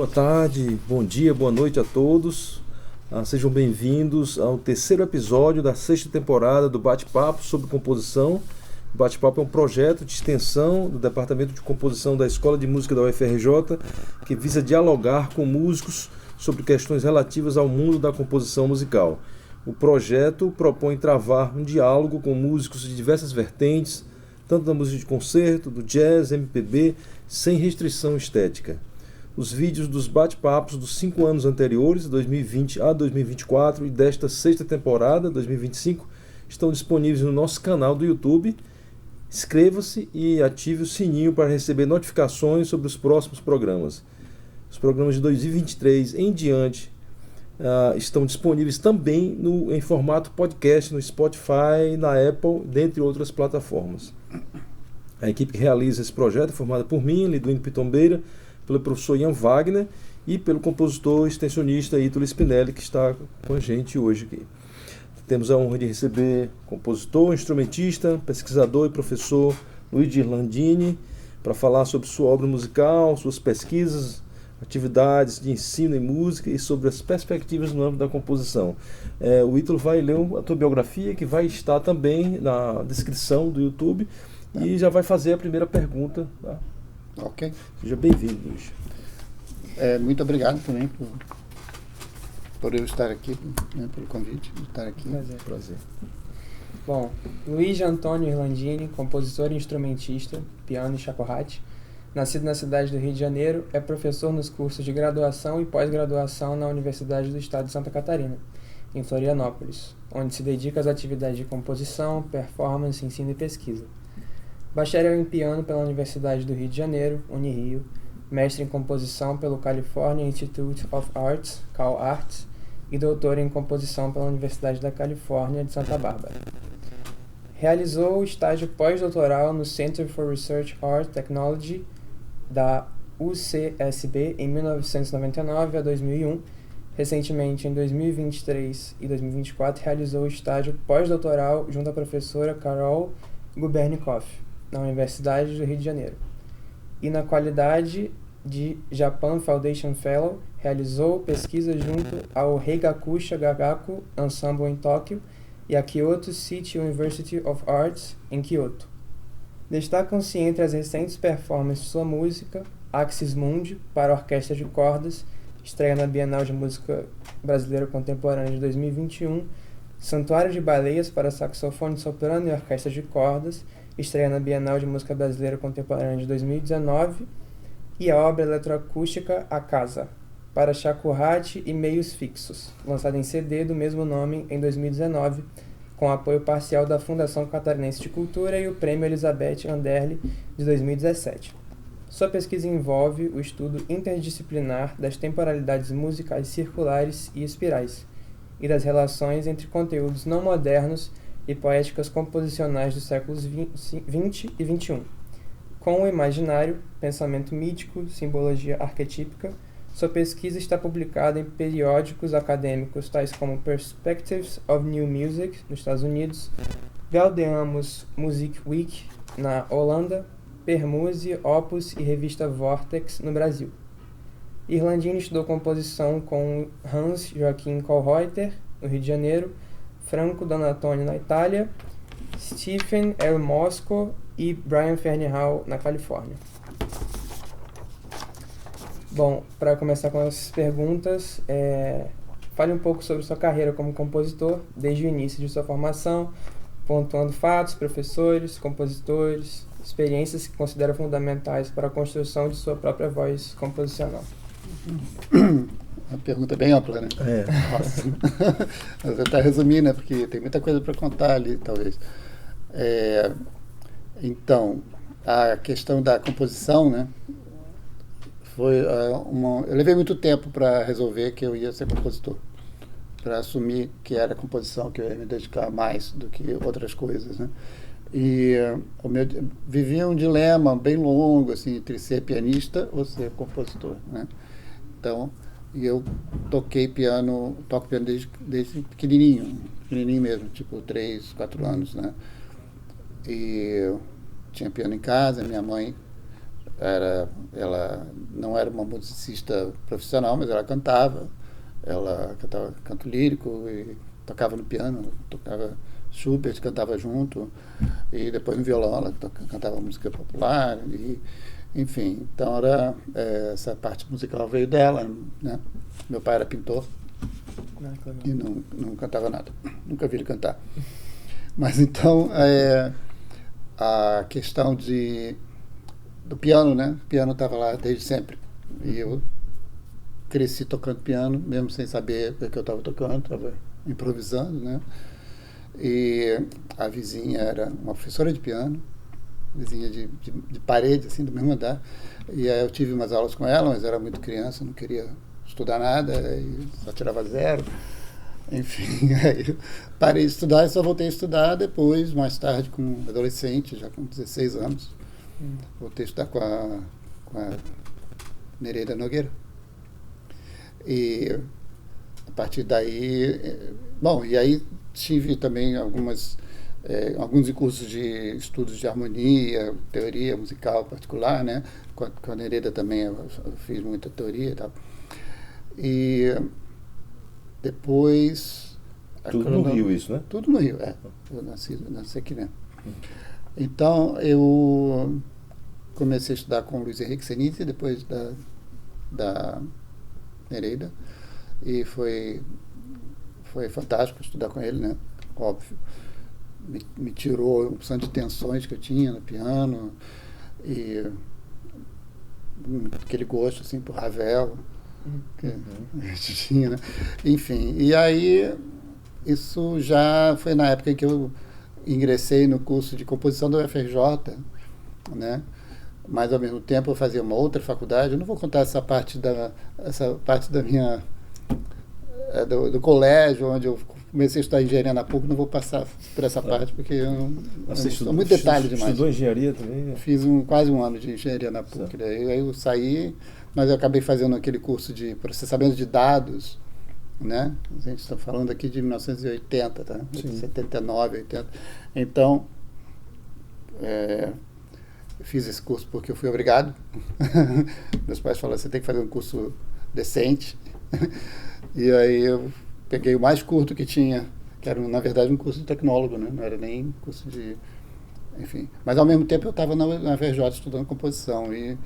tarde, bom dia, boa noite a todos. Sejam bem-vindos ao terceiro episódio da sexta temporada do Bate-Papo sobre Composição. O Bate-Papo é um projeto de extensão do Departamento de Composição da Escola de Música da UFRJ que visa dialogar com músicos sobre questões relativas ao mundo da composição musical. O projeto propõe travar um diálogo com músicos de diversas vertentes, tanto da música de concerto, do jazz, MPB, sem restrição estética. Os vídeos dos bate-papos dos 5 anos anteriores, 2020 a 2024, e desta sexta temporada, 2025, estão disponíveis no nosso canal do YouTube. Inscreva-se e ative o sininho para receber notificações sobre os próximos programas. Os programas de 2023 em diante estão disponíveis também em formato podcast no Spotify, na Apple, dentre outras plataformas. A equipe que realiza esse projeto é formada por mim, Liduino Pitombeira, pelo professor Ian Wagner e pelo compositor extensionista Ítalo Spinelli, que está com a gente hoje aqui. Temos a honra de receber compositor, instrumentista, pesquisador e professor Luigi Landini para falar sobre sua obra musical, suas pesquisas, atividades de ensino em música e sobre as perspectivas no âmbito da composição. O Ítalo vai ler a tua biografia, que vai estar também na descrição do YouTube, e já vai fazer a primeira pergunta. Tá? Ok. Seja bem-vindo, Luiz. Muito obrigado também por eu estar aqui, pelo convite de estar aqui. Prazer. Bom, Luiz Antônio Landini, compositor e instrumentista, piano e shakuhachi, nascido na cidade do Rio de Janeiro, é professor nos cursos de graduação e pós-graduação na Universidade do Estado de Santa Catarina, em Florianópolis, onde se dedica às atividades de composição, performance, ensino e pesquisa. Bacharel em piano pela Universidade do Rio de Janeiro, Unirio, mestre em composição pelo California Institute of Arts, CalArts, e doutor em composição pela Universidade da Califórnia de Santa Bárbara. Realizou o estágio pós-doutoral no Center for Research Art Technology da UCSB em 1999 a 2001. Recentemente, em 2023 e 2024, realizou o estágio pós-doutoral junto à professora Carol Gubernikoff, na Universidade do Rio de Janeiro. E na qualidade de Japan Foundation Fellow, realizou pesquisa junto ao Heigakusha Gagaku Ensemble em Tóquio e a Kyoto City University of Arts, em Kyoto. Destacam-se entre as recentes performances de sua música Axis Mundi, para orquestra de cordas, estreia na Bienal de Música Brasileira Contemporânea de 2021, Santuário de Baleias, para saxofone soprano e orquestra de cordas, estreia na Bienal de Música Brasileira Contemporânea de 2019, e a obra eletroacústica A Casa, para shakuhachi e meios fixos, lançada em CD do mesmo nome em 2019, com apoio parcial da Fundação Catarinense de Cultura e o Prêmio Elizabeth Anderle de 2017. Sua pesquisa envolve o estudo interdisciplinar das temporalidades musicais circulares e espirais, e das relações entre conteúdos não modernos e poéticas composicionais dos séculos XX e XXI. Com o imaginário, pensamento mítico, simbologia arquetípica, sua pesquisa está publicada em periódicos acadêmicos tais como Perspectives of New Music, nos Estados Unidos, Gaudeamus Music Week, na Holanda, Permuse, Opus e revista Vortex, no Brasil. Irlandini estudou composição com Hans Joachim Kohlreuter, no Rio de Janeiro, Franco Donatoni, na Itália, Stephen L. Mosco e Brian Fernihal, na Califórnia. Bom, para começar com as perguntas, fale um pouco sobre sua carreira como compositor, desde o início de sua formação, pontuando fatos, professores, compositores, experiências que considera fundamentais para a construção de sua própria voz composicional. Uma pergunta bem ampla, né? Nossa. Mas vou tentar resumir, né? Porque tem muita coisa para contar ali, talvez. Então, a questão da composição, né? Eu levei muito tempo para resolver que eu ia ser compositor, para assumir que era a composição que eu ia me dedicar mais do que outras coisas, né? E vivia um dilema bem longo, assim, entre ser pianista ou ser compositor, né? Então, eu toco piano desde pequenininho mesmo, tipo 3, 4 anos, né? E eu tinha piano em casa, minha mãe ela não era uma musicista profissional, mas ela cantava canto lírico e tocava no piano, tocava Schubert, cantava junto, e depois no violão ela cantava música popular, e, enfim, então essa parte musical veio dela, né? Meu pai era pintor e não cantava nada, nunca vi ele cantar. Mas então, a questão do piano, né? O piano estava lá desde sempre, e eu cresci tocando piano, mesmo sem saber o que eu estava tocando, estava improvisando, né? E a vizinha era uma professora de piano, vizinha de parede, assim, do mesmo andar. E aí eu tive umas aulas com ela, mas era muito criança, não queria estudar nada, e só tirava 0. Enfim, aí eu parei de estudar e só voltei a estudar depois, mais tarde, com adolescente, já com 16 anos. Voltei a estudar com a Nereida Nogueira. E a partir daí, bom, e aí tive também alguns cursos de estudos de harmonia, teoria musical particular, né? Com a Nereida também eu fiz muita teoria e tal. E depois... Tudo no Rio, isso, né? Tudo no Rio, Eu nasci aqui mesmo. Então, eu comecei a estudar com o Luiz Henrique Senise, depois da Nereida, e foi fantástico estudar com ele, né? Óbvio. Me tirou a opção de tensões que eu tinha no piano, e aquele gosto, assim, por Ravel, que a gente tinha, né? Enfim, e aí isso já foi na época em que eu ingressei no curso de composição da UFRJ, né? Mas ao mesmo tempo eu fazia uma outra faculdade. Eu não vou contar essa parte da minha do colégio, onde eu comecei a estudar engenharia na PUC. Não vou passar por essa parte porque eu sou muito detalhe demais. Estudou engenharia também? Né? Fiz quase um ano de engenharia na PUC. Daí eu saí, mas eu acabei fazendo aquele curso de processamento de dados, né? A gente está falando aqui de 1980, tá? Sim. 79, 80. Então, eu fiz esse curso porque eu fui obrigado. Meus pais falaram, você tem que fazer um curso decente. E aí eu peguei o mais curto que tinha, que era, na verdade, um curso de tecnólogo, né? Não era nem curso de... Enfim. Mas, ao mesmo tempo, eu estava na UFRJ estudando composição e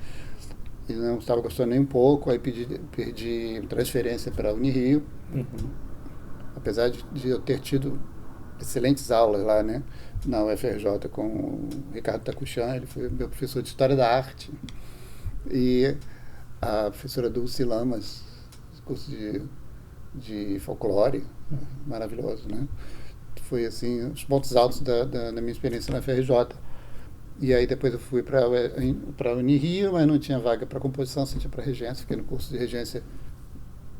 não estava gostando nem um pouco. Aí pedi transferência para a Unirio, apesar de eu ter tido excelentes aulas lá, né? Na UFRJ com o Ricardo Takuchan, ele foi meu professor de História da Arte, e a professora Dulce Lamas, curso de folclore, maravilhoso, né? Foi, assim, os pontos altos da minha experiência na UFRJ. E aí depois eu fui para a Unirio, mas não tinha vaga para composição, só tinha para regência, fiquei no curso de regência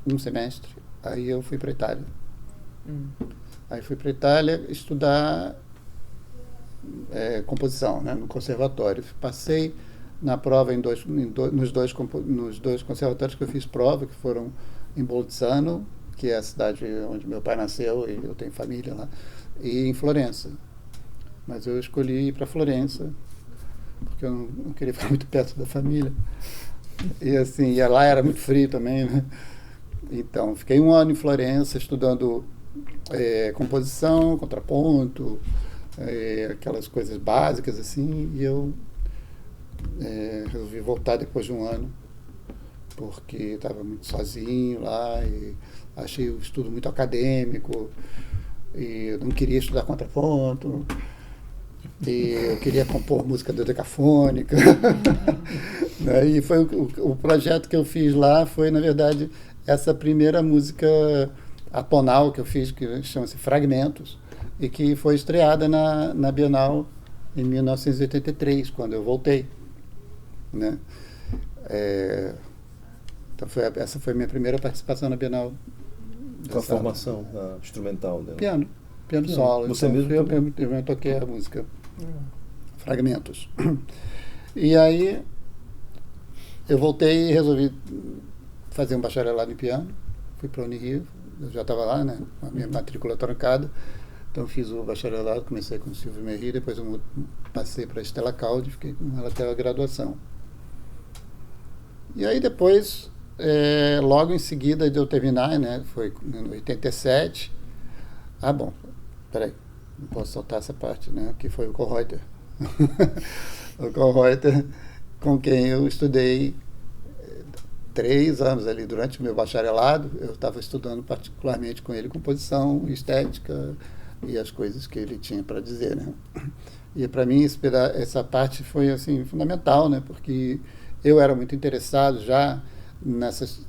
um semestre. Aí eu fui para a Itália. Aí fui para a Itália estudar composição, né, no conservatório. Passei na prova nos dois conservatórios que eu fiz prova, que foram em Bolzano, que é a cidade onde meu pai nasceu e eu tenho família lá, e em Florença. Mas eu escolhi ir para Florença, porque eu não queria ficar muito perto da família. E assim, lá era muito frio também, né? Então, fiquei um ano em Florença estudando composição, contraponto, aquelas coisas básicas assim, e eu resolvi voltar depois de um ano, porque estava muito sozinho lá e achei o estudo muito acadêmico e eu não queria estudar contraponto e eu queria compor música dodecafônica. E foi o projeto que eu fiz lá foi, na verdade, essa primeira música atonal que eu fiz, que chama-se Fragmentos, e que foi estreada na Bienal em 1983, quando eu voltei, né? Então essa foi a minha primeira participação na Bienal. Com a formação instrumental dela? Piano solo. Você então, mesmo? Eu toquei a música Fragmentos. E aí eu voltei e resolvi fazer um bacharelado em piano. Fui para a Unirio, eu já estava lá, né? A minha matrícula trancada. Então fiz o bacharelado, comecei com o Silvio Merri, depois eu passei para a Stella Caldi, fiquei com ela até a graduação. E aí depois, logo em seguida de eu terminar, né, foi em 87. Ah, bom, peraí, não posso soltar essa parte, né, que foi o Kohreuter. O Kohreuter, com quem eu estudei 3 anos ali durante o meu bacharelado. Eu estava estudando particularmente com ele composição, estética e as coisas que ele tinha para dizer, né? E para mim essa parte foi assim fundamental, né? Porque eu era muito interessado já nessas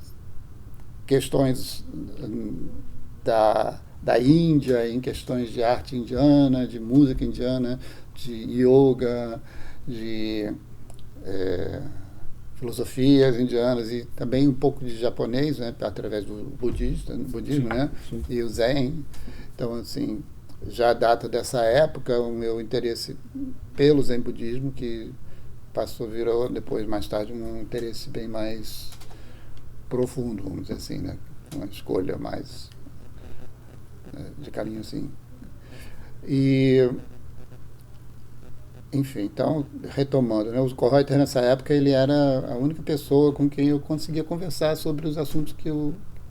questões da Índia, em questões de arte indiana, de música indiana, de yoga, de filosofias indianas e também um pouco de japonês, né, através do budismo, né, e o Zen. Então, assim, já data dessa época o meu interesse pelo Zen budismo, que virou depois, mais tarde, um interesse bem mais profundo, vamos dizer assim, né, uma escolha mais de carinho, assim. E enfim, então, retomando, né, o Kohreuter nessa época ele era a única pessoa com quem eu conseguia conversar sobre os assuntos que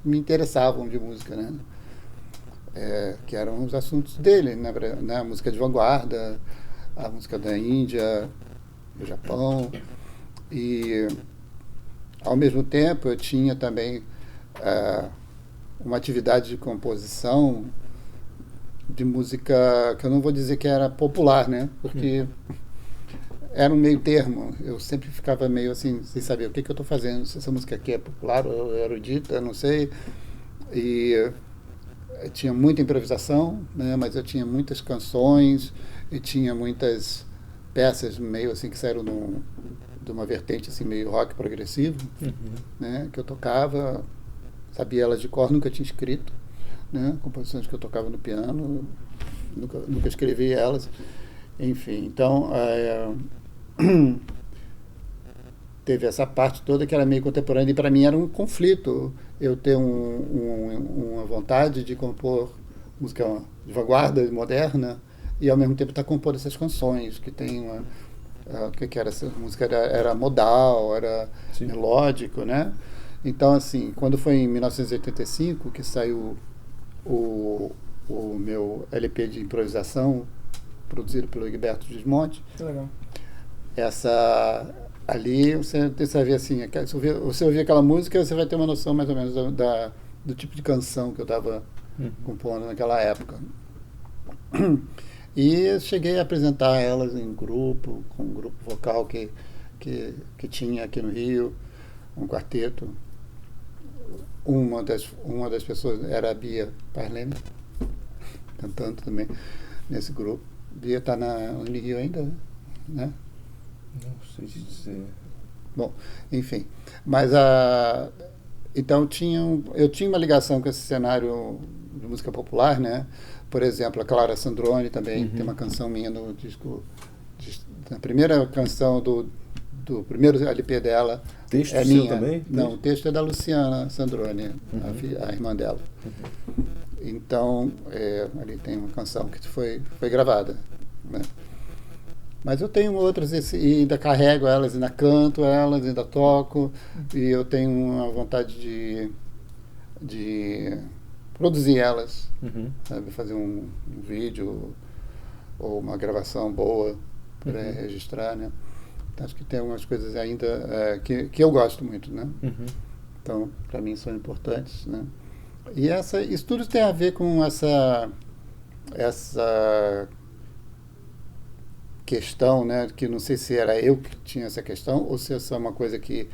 me interessavam de música, né? Que eram os assuntos dele, né? A música de vanguarda, a música da Índia, do Japão, e ao mesmo tempo eu tinha também uma atividade de composição de música que eu não vou dizer que era popular, né? Porque era um meio termo. Eu sempre ficava meio assim, sem saber o que eu estou fazendo, se essa música aqui é popular ou erudita, não sei. E tinha muita improvisação, né? Mas eu tinha muitas canções e tinha muitas peças meio assim que saíram de uma vertente assim meio rock progressivo, né? Que eu tocava, sabia elas de cor, nunca tinha escrito. Né? Composições que eu tocava no piano, nunca escrevi elas, enfim. Então, teve essa parte toda que era meio contemporânea e para mim era um conflito eu ter uma vontade de compor música de vanguarda, moderna, e ao mesmo tempo estar compondo essas canções que tem o que era essa música? Era modal, era Sim. melódico, né? Então, assim, quando foi em 1985 que saiu o meu LP de improvisação, produzido pelo Egberto Gismonti. Que legal. Ali você vai ver assim, se você ouvir aquela música, você vai ter uma noção mais ou menos do tipo de canção que eu estava compondo naquela época. E cheguei a apresentar elas em grupo, com um grupo vocal que tinha aqui no Rio, um quarteto. Uma das pessoas era a Bia Parleme, cantando também nesse grupo. Bia está na Unirio ainda, né? Não sei dizer. Bom, enfim. Mas então eu tinha uma ligação com esse cenário de música popular, né? Por exemplo, a Clara Sandrone também tem uma canção minha no disco, na primeira canção do primeiro LP dela. Texto é seu minha. também? Não, o texto é da Luciana Sandrone, a irmã dela. Então, ali tem uma canção que foi gravada, né? Mas eu tenho outras e ainda carrego elas, ainda canto elas, ainda toco, e eu tenho uma vontade de produzir elas, sabe? Fazer um vídeo ou uma gravação boa para registrar, né? Acho que tem algumas coisas ainda que eu gosto muito, né? Então, para mim, são importantes, né? E isso tudo tem a ver com essa questão, né? Que não sei se era eu que tinha essa questão ou se essa é uma coisa que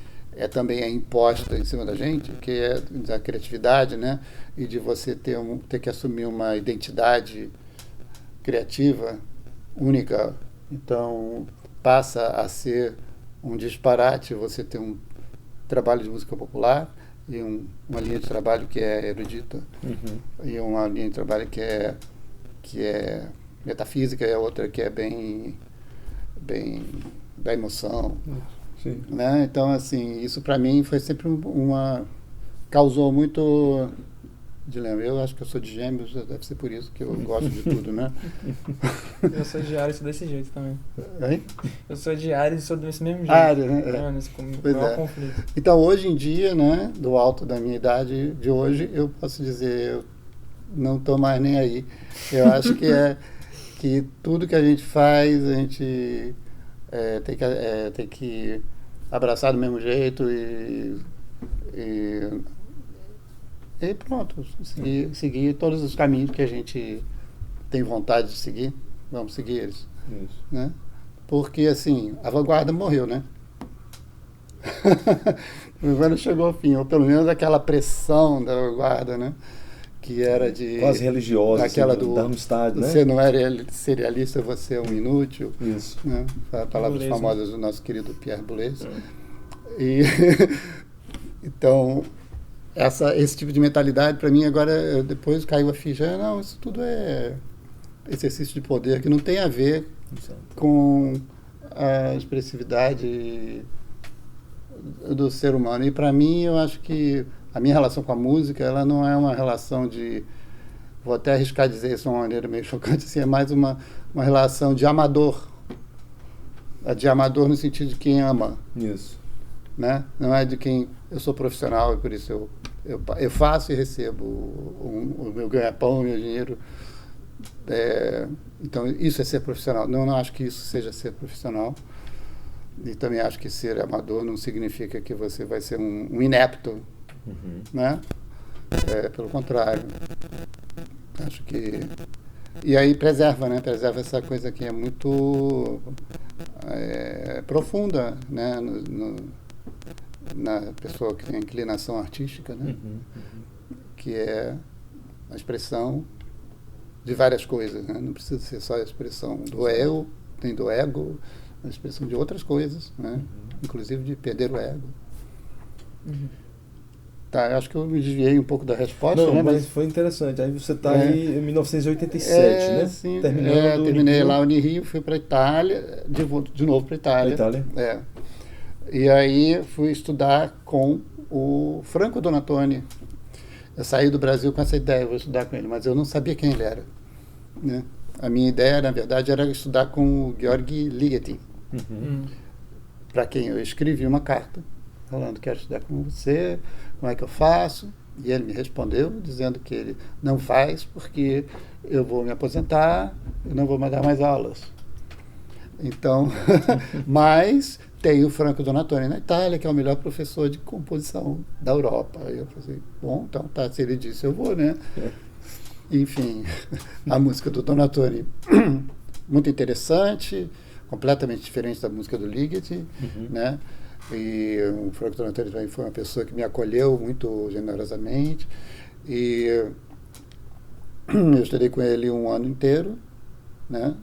também é imposta em cima da gente, que é da criatividade, né? E de você ter que assumir uma identidade criativa única. Então, passa a ser um disparate você ter um trabalho de música popular e uma linha de trabalho que é erudita e uma linha de trabalho que é metafísica e a outra que é bem da emoção. Sim. Né? Então, assim, isso para mim foi sempre causou muito dilema. Eu acho que eu sou de Gêmeos, deve ser por isso que eu gosto de tudo, né? Eu sou de Áries, sou desse jeito também. Hein? Eu sou de Áries e sou desse mesmo jeito. Áries, né? Nesse Pois maior é. conflito. Então, hoje em dia, né, do alto da minha idade de hoje, eu posso dizer, eu não estou mais nem aí. Eu acho que tudo que a gente faz, a gente tem que abraçar do mesmo jeito e pronto, seguir todos os caminhos que a gente tem vontade de seguir, vamos seguir eles. Isso. Né? Porque, assim, a vanguarda morreu, né? Agora chegou ao fim, ou pelo menos aquela pressão da vanguarda, né? Que era de... Quase religiosa, aquela assim, do Darmstadt, né? Você não é serialista, você é um inútil. Isso. Né? Palavras Boulez, famosas do nosso querido Pierre Boulez. E, então, esse tipo de mentalidade, para mim, agora, depois caiu a ficha. Não, isso tudo é exercício de poder, que não tem a ver com a expressividade do ser humano. E, para mim, eu acho que a minha relação com a música, ela não é uma relação de... Vou até arriscar dizer isso de uma maneira meio chocante, assim, é mais uma relação de amador. De amador no sentido de quem ama. Isso. Né? Não é de quem eu sou profissional e por isso eu faço e recebo o meu ganha-pão, o meu dinheiro. Então, isso é ser profissional. Não acho que isso seja ser profissional. E também acho que ser amador não significa que você vai ser um inepto. Uhum. Né? Pelo contrário. Acho que... E aí preserva, né? Preserva essa coisa que é muito profunda, né? Na pessoa que tem a inclinação artística, né? Que é a expressão de várias coisas, né? Não precisa ser só a expressão do eu, nem do ego, a expressão de outras coisas, né? Inclusive de perder o ego. Tá, eu acho que eu me desviei um pouco da resposta, Não, né? mas foi interessante. Aí você está aí em 1987, né? Sim, Terminando terminei lá no Rio, fui para a Itália, de novo para a Itália. Itália? E aí fui estudar com o Franco Donatoni. Eu saí do Brasil com essa ideia, vou estudar com ele, mas eu não sabia quem ele era. Né? A minha ideia, na verdade, era estudar com o Gheorghi Ligeti, para quem eu escrevi uma carta, falando que quero estudar com você, como é que eu faço? E ele me respondeu, dizendo que ele não faz porque eu vou me aposentar e não vou mais dar mais aulas. Então, mas tem o Franco Donatoni na Itália, que é o melhor professor de composição da Europa. Aí eu falei, bom, então tá, se ele disse, eu vou, né? Enfim, a música do Donatoni, muito interessante, completamente diferente da música do Ligeti, né? E o Franco Donatoni também foi uma pessoa que me acolheu muito generosamente. E eu estudei com ele um ano inteiro, né?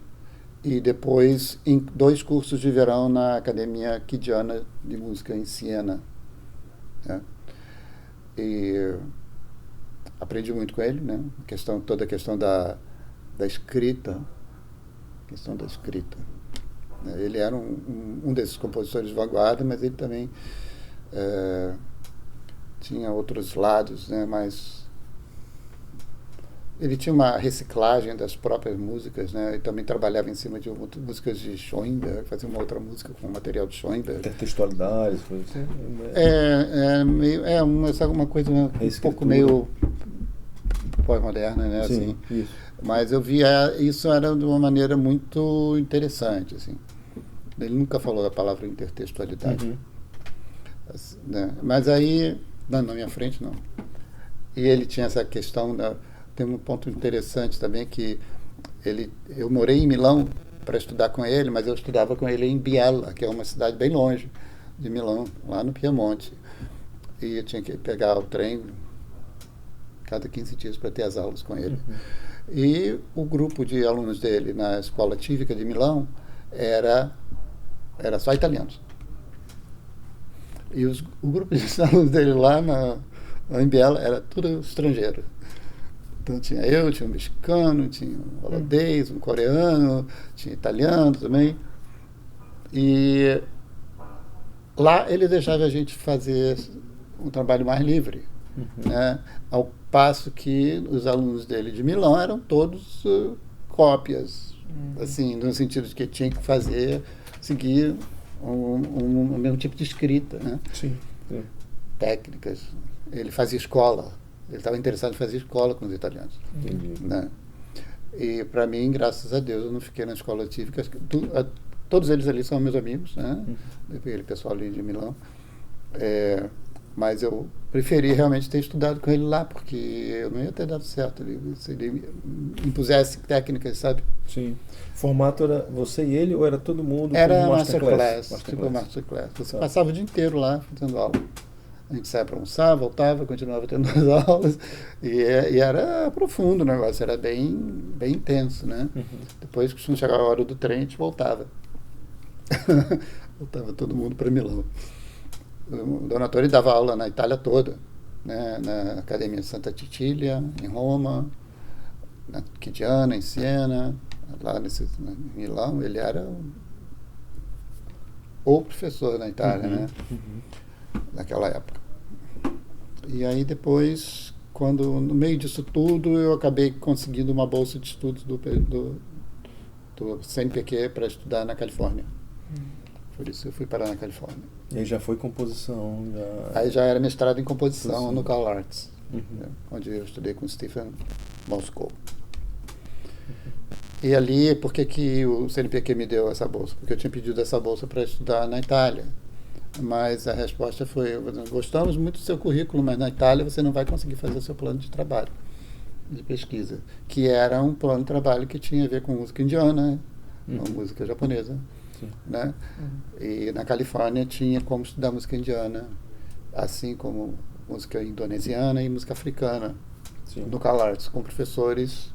E depois em 2 cursos de verão na Academia Chigiana de Música em Siena. Né? E aprendi muito com ele, né? Toda a questão da escrita. Ele era um desses compositores de vanguarda, mas ele também tinha outros lados, né? Mas ele tinha uma reciclagem das próprias músicas, né? E também trabalhava em cima de músicas de Schoenberg, fazia uma outra música com material de Schoenberg. Intertextualidades, coisa assim. Uma coisa um pouco meio pós-moderna, né? Sim, assim. isso. Mas eu via isso era de uma maneira muito interessante, assim. Ele nunca falou a palavra intertextualidade. Né? Mas aí, na minha frente, não. E ele tinha essa questão, tem um ponto interessante também, que eu morei em Milão para estudar com ele, mas eu estudava com ele em Biella, que é uma cidade bem longe de Milão, lá no Piemonte. E eu tinha que pegar o trem cada 15 dias para ter as aulas com ele. E o grupo de alunos dele na Escola Cívica de Milão era só italianos. E o grupo de alunos dele lá em Biella era tudo estrangeiro. Então tinha um mexicano, tinha um holandês, um coreano, tinha italiano também. E lá ele deixava a gente fazer um trabalho mais livre. né? Ao passo que os alunos dele de Milão eram todos cópias, assim, no sentido de que tinha que seguir o mesmo tipo de escrita, né? Sim. Técnicas. Ele fazia escola, ele estava interessado em fazer escola com os italianos. Entendi. Né? E para mim, graças a Deus, eu não fiquei na escola típica. Todos eles ali são meus amigos, né? Aquele pessoal ali de Milão. Mas eu preferi realmente ter estudado com ele lá, porque eu não ia ter dado certo se ele impusesse técnicas, sabe? Sim. O formato era você e ele ou era todo mundo? Era como masterclass, tipo masterclass. Você passava o dia inteiro lá fazendo aula. A gente saía para almoçar, voltava, continuava tendo as aulas. E era profundo o negócio, era bem, bem intenso, né? Depois, quando chegava a hora do trem, a gente voltava. Voltava todo mundo para Milão. O Donatori dava aula na Itália toda, né? Na Academia Santa Cecilia, em Roma, na Chigiana, em Siena, lá em Milão. Ele era o professor na Itália, né? Naquela época. E aí depois, no meio disso tudo, eu acabei conseguindo uma bolsa de estudos do CNPq para estudar na Califórnia. Por isso eu fui parar na Califórnia. E aí já foi composição? Aí já era mestrado em composição no Cal Arts, onde eu estudei com Stephen Moscow. E ali, por que o CNPq me deu essa bolsa? Porque eu tinha pedido essa bolsa para estudar na Itália. Mas a resposta foi: gostamos muito do seu currículo, mas na Itália você não vai conseguir fazer o seu plano de trabalho, de pesquisa, que era um plano de trabalho que tinha a ver com música indiana, com música japonesa. Né? E na Califórnia tinha como estudar música indiana, assim como música indonesiana e música africana, no Cal Arts, com professores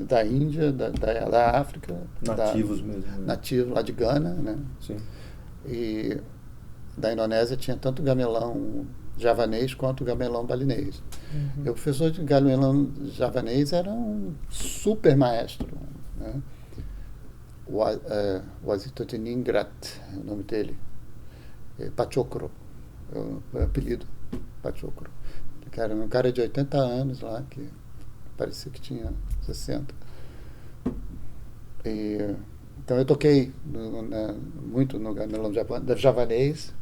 da Índia, da África, nativos mesmo, né? Nativos lá de Gana, né? Sim. E da Indonésia tinha tanto gamelão javanês quanto gamelão balinês. E o professor de gamelão javanês era um super maestro, né? Wazitotiningrat, é o nome dele. Pachokro, é o apelido, Pachokro. Era um cara de 80 anos lá, que parecia que tinha 60. Então eu toquei muito no gamelão javanês,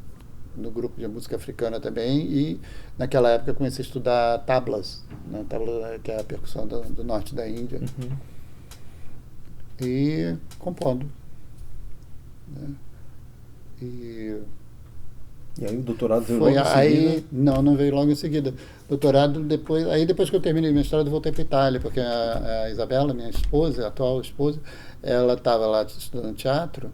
no grupo de música africana também, e naquela época eu comecei a estudar tablas, né? Tabla, que é a percussão do norte da Índia. E compondo. Né? E aí o doutorado veio logo em seguida? Aí, não veio logo em seguida. Doutorado depois que eu terminei o mestrado, eu voltei para a Itália, porque a Isabela, minha esposa, a atual esposa, ela estava lá estudando teatro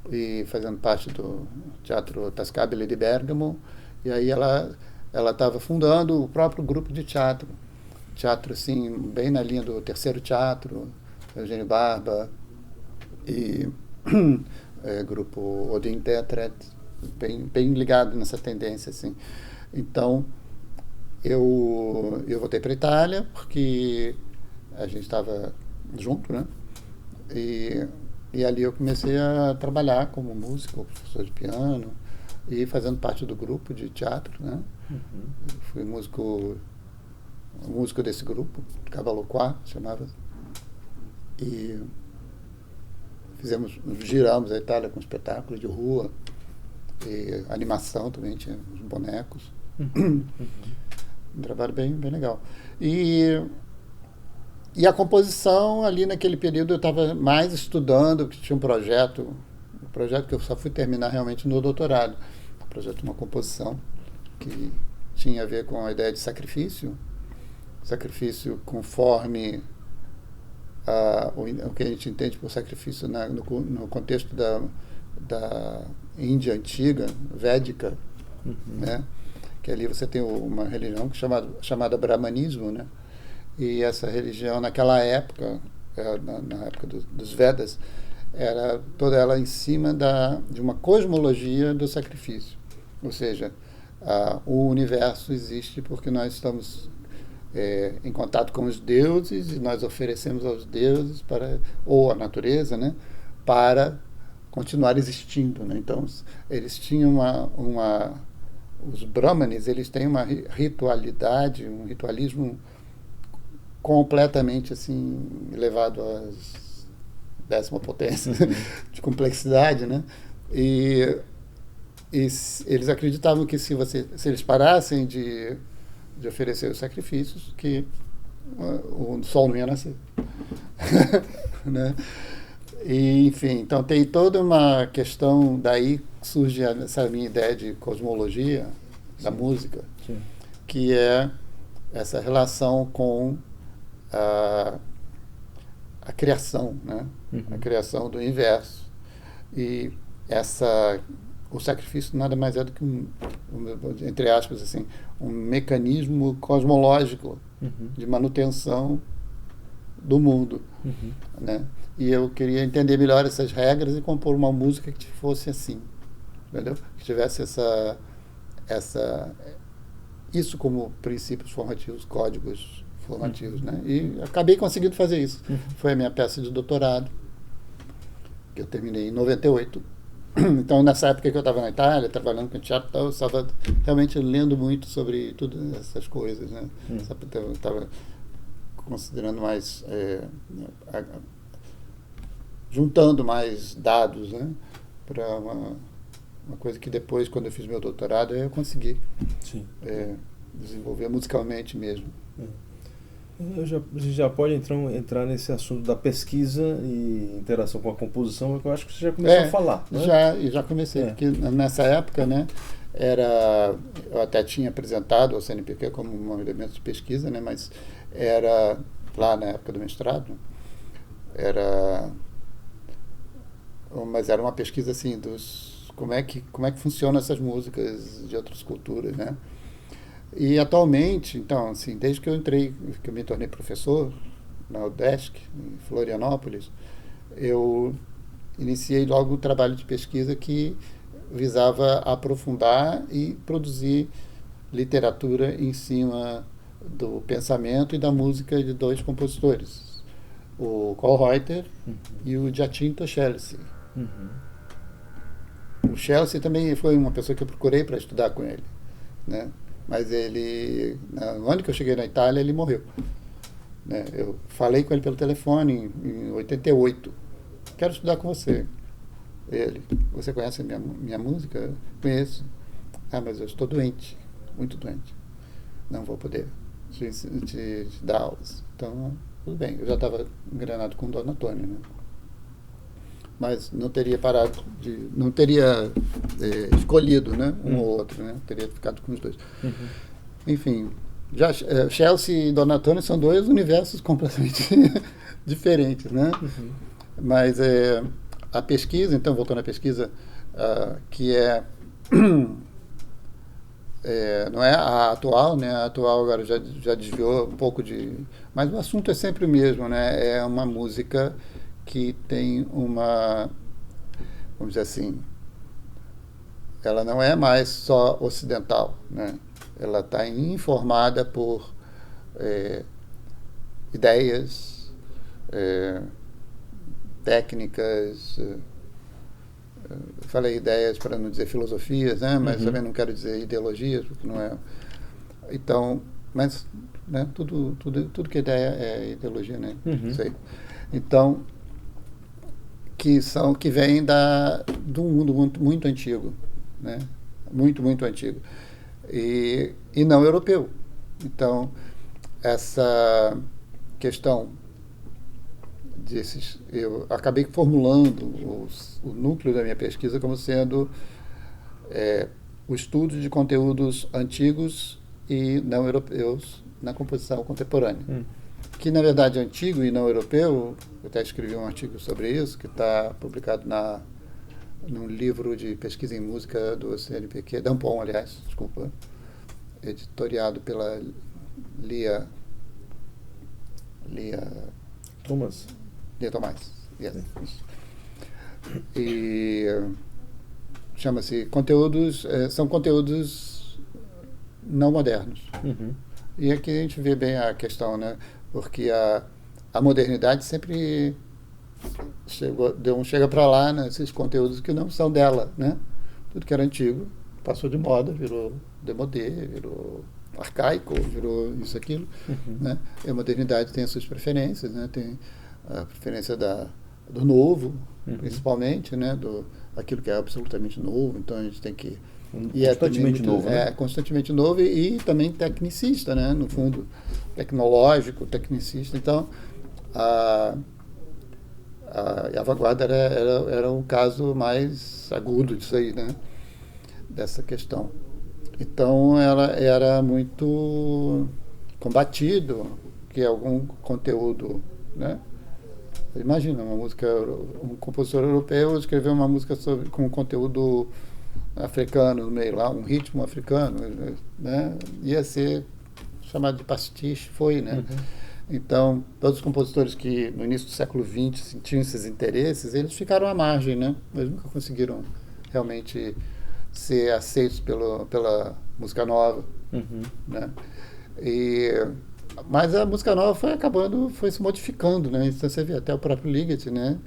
e fazendo parte do Teatro Tascabile de Bergamo, e aí ela estava fundando o próprio grupo de teatro, assim, bem na linha do Terceiro Teatro, Eugênio Barba e grupo Odin Teatret, bem ligado nessa tendência, assim. Então eu voltei para a Itália porque a gente estava junto, né? E ali eu comecei a trabalhar como músico, professor de piano e fazendo parte do grupo de teatro, né? Fui músico desse grupo, Cavaloquá, chamava. E giramos a Itália com espetáculos de rua, e animação também, tinha uns bonecos. Um trabalho bem legal. E a composição, ali naquele período, eu estava mais estudando, que tinha um projeto que eu só fui terminar realmente no doutorado, um projeto de uma composição que tinha a ver com a ideia de sacrifício conforme o que a gente entende por sacrifício no contexto da Índia antiga, védica, né? Que ali você tem uma religião chamada Brahmanismo, né? E essa religião, naquela época, na época dos Vedas, era toda ela em cima de uma cosmologia do sacrifício. Ou seja, o universo existe porque nós estamos em contato com os deuses e nós oferecemos aos deuses ou à natureza, né, para continuar existindo, né? Então eles tinham os brahmanes, eles têm uma ritualidade, um ritualismo completamente assim elevado às 10ª potência de complexidade, né? E eles acreditavam que se eles parassem de oferecer os sacrifícios, que o sol não ia nascer. Né? E, enfim, então tem toda uma questão, daí surge essa minha ideia de cosmologia da música, que é essa relação com a criação, né? A criação do universo. E o sacrifício nada mais é do que entre aspas, assim, um mecanismo cosmológico de manutenção do mundo, né? E eu queria entender melhor essas regras e compor uma música que fosse assim, entendeu? Que tivesse isso como princípios formativos, códigos formativos, né? E acabei conseguindo fazer isso. Foi a minha peça de doutorado, que eu terminei em 98. Então, nessa época que eu estava na Itália, trabalhando com teatro, eu estava realmente lendo muito sobre todas essas coisas, né? Eu estava considerando mais, juntando mais dados, né? Para uma coisa que depois, quando eu fiz meu doutorado, eu consegui desenvolver musicalmente mesmo. A gente já pode entrar nesse assunto da pesquisa e interação com a composição, que eu acho que você já começou a falar. Né? Já comecei, porque nessa época, né, eu até tinha apresentado o CNPq como um elemento de pesquisa, né, mas era, lá na época do mestrado, mas era uma pesquisa assim, como é que funcionam essas músicas de outras culturas, né? E atualmente, então, assim, desde que eu me tornei professor na UDESC, em Florianópolis, eu iniciei logo um trabalho de pesquisa que visava aprofundar e produzir literatura em cima do pensamento e da música de dois compositores, o Carl Reuter e o Giacinto Scelsi. O Scelsi também foi uma pessoa que eu procurei para estudar com ele, né? Mas no ano que eu cheguei na Itália, ele morreu. Né? Eu falei com ele pelo telefone em 88. Quero estudar com você. Você conhece a minha música? Conheço. Mas eu estou doente, muito doente. Não vou poder te dar aulas. Então, tudo bem. Eu já estava engrenado com o Dom Antônio, né? Mas não teria não teria escolhido, né, um ou outro, né? Teria ficado com os dois. Enfim, já Scelsi e Dom Antônio são dois universos completamente diferentes, né? Mas a pesquisa, então, voltando à pesquisa, que não é a atual, né? A atual agora já desviou um pouco mas o assunto é sempre o mesmo, né? É uma música que tem vamos dizer assim, ela não é mais só ocidental, né? Ela está informada por ideias, técnicas, falei ideias para não dizer filosofias, né? Mas também não quero dizer ideologias, porque não é. Então, mas, né? Tudo que é ideia é ideologia, né? Isso aí. Então, que vem de um mundo muito, muito antigo, né? Muito, muito antigo. E não europeu. Então, essa questão eu acabei formulando o núcleo da minha pesquisa como sendo o estudo de conteúdos antigos e não europeus na composição contemporânea. Que, na verdade, é antigo e não europeu. Eu até escrevi um artigo sobre isso, que está publicado num livro de pesquisa em música do CNPq, Dampon, aliás, desculpa, editoriado pela Lia Thomas. Lia Tomás. Yes. E chama-se são conteúdos não modernos. E aqui a gente vê bem a questão, né? Porque a modernidade sempre chega para lá nesses conteúdos que não são dela, né? Tudo que era antigo passou de moda, virou demodé, virou arcaico, virou isso, aquilo. Né? E a modernidade tem as suas preferências, né? Tem a preferência do novo, principalmente, né? Aquilo que é absolutamente novo, então a gente tem que... Constantemente novo, né? Constantemente novo e também tecnicista, né? No fundo, tecnológico, tecnicista. Então, a vanguarda era um caso mais agudo disso aí, né? Dessa questão. Então, ela era muito combatido que algum conteúdo, né? Imagina, um compositor europeu escreveu uma música com conteúdo africano no meio lá, um ritmo africano, né? Ia ser chamado de pastiche, foi, né? Então, todos os compositores que no início do século XX tinham esses interesses, eles ficaram à margem, né? Eles nunca conseguiram realmente ser aceitos pela música nova, né? Mas a música nova foi se modificando, né? Então você vê até o próprio Ligeti, né?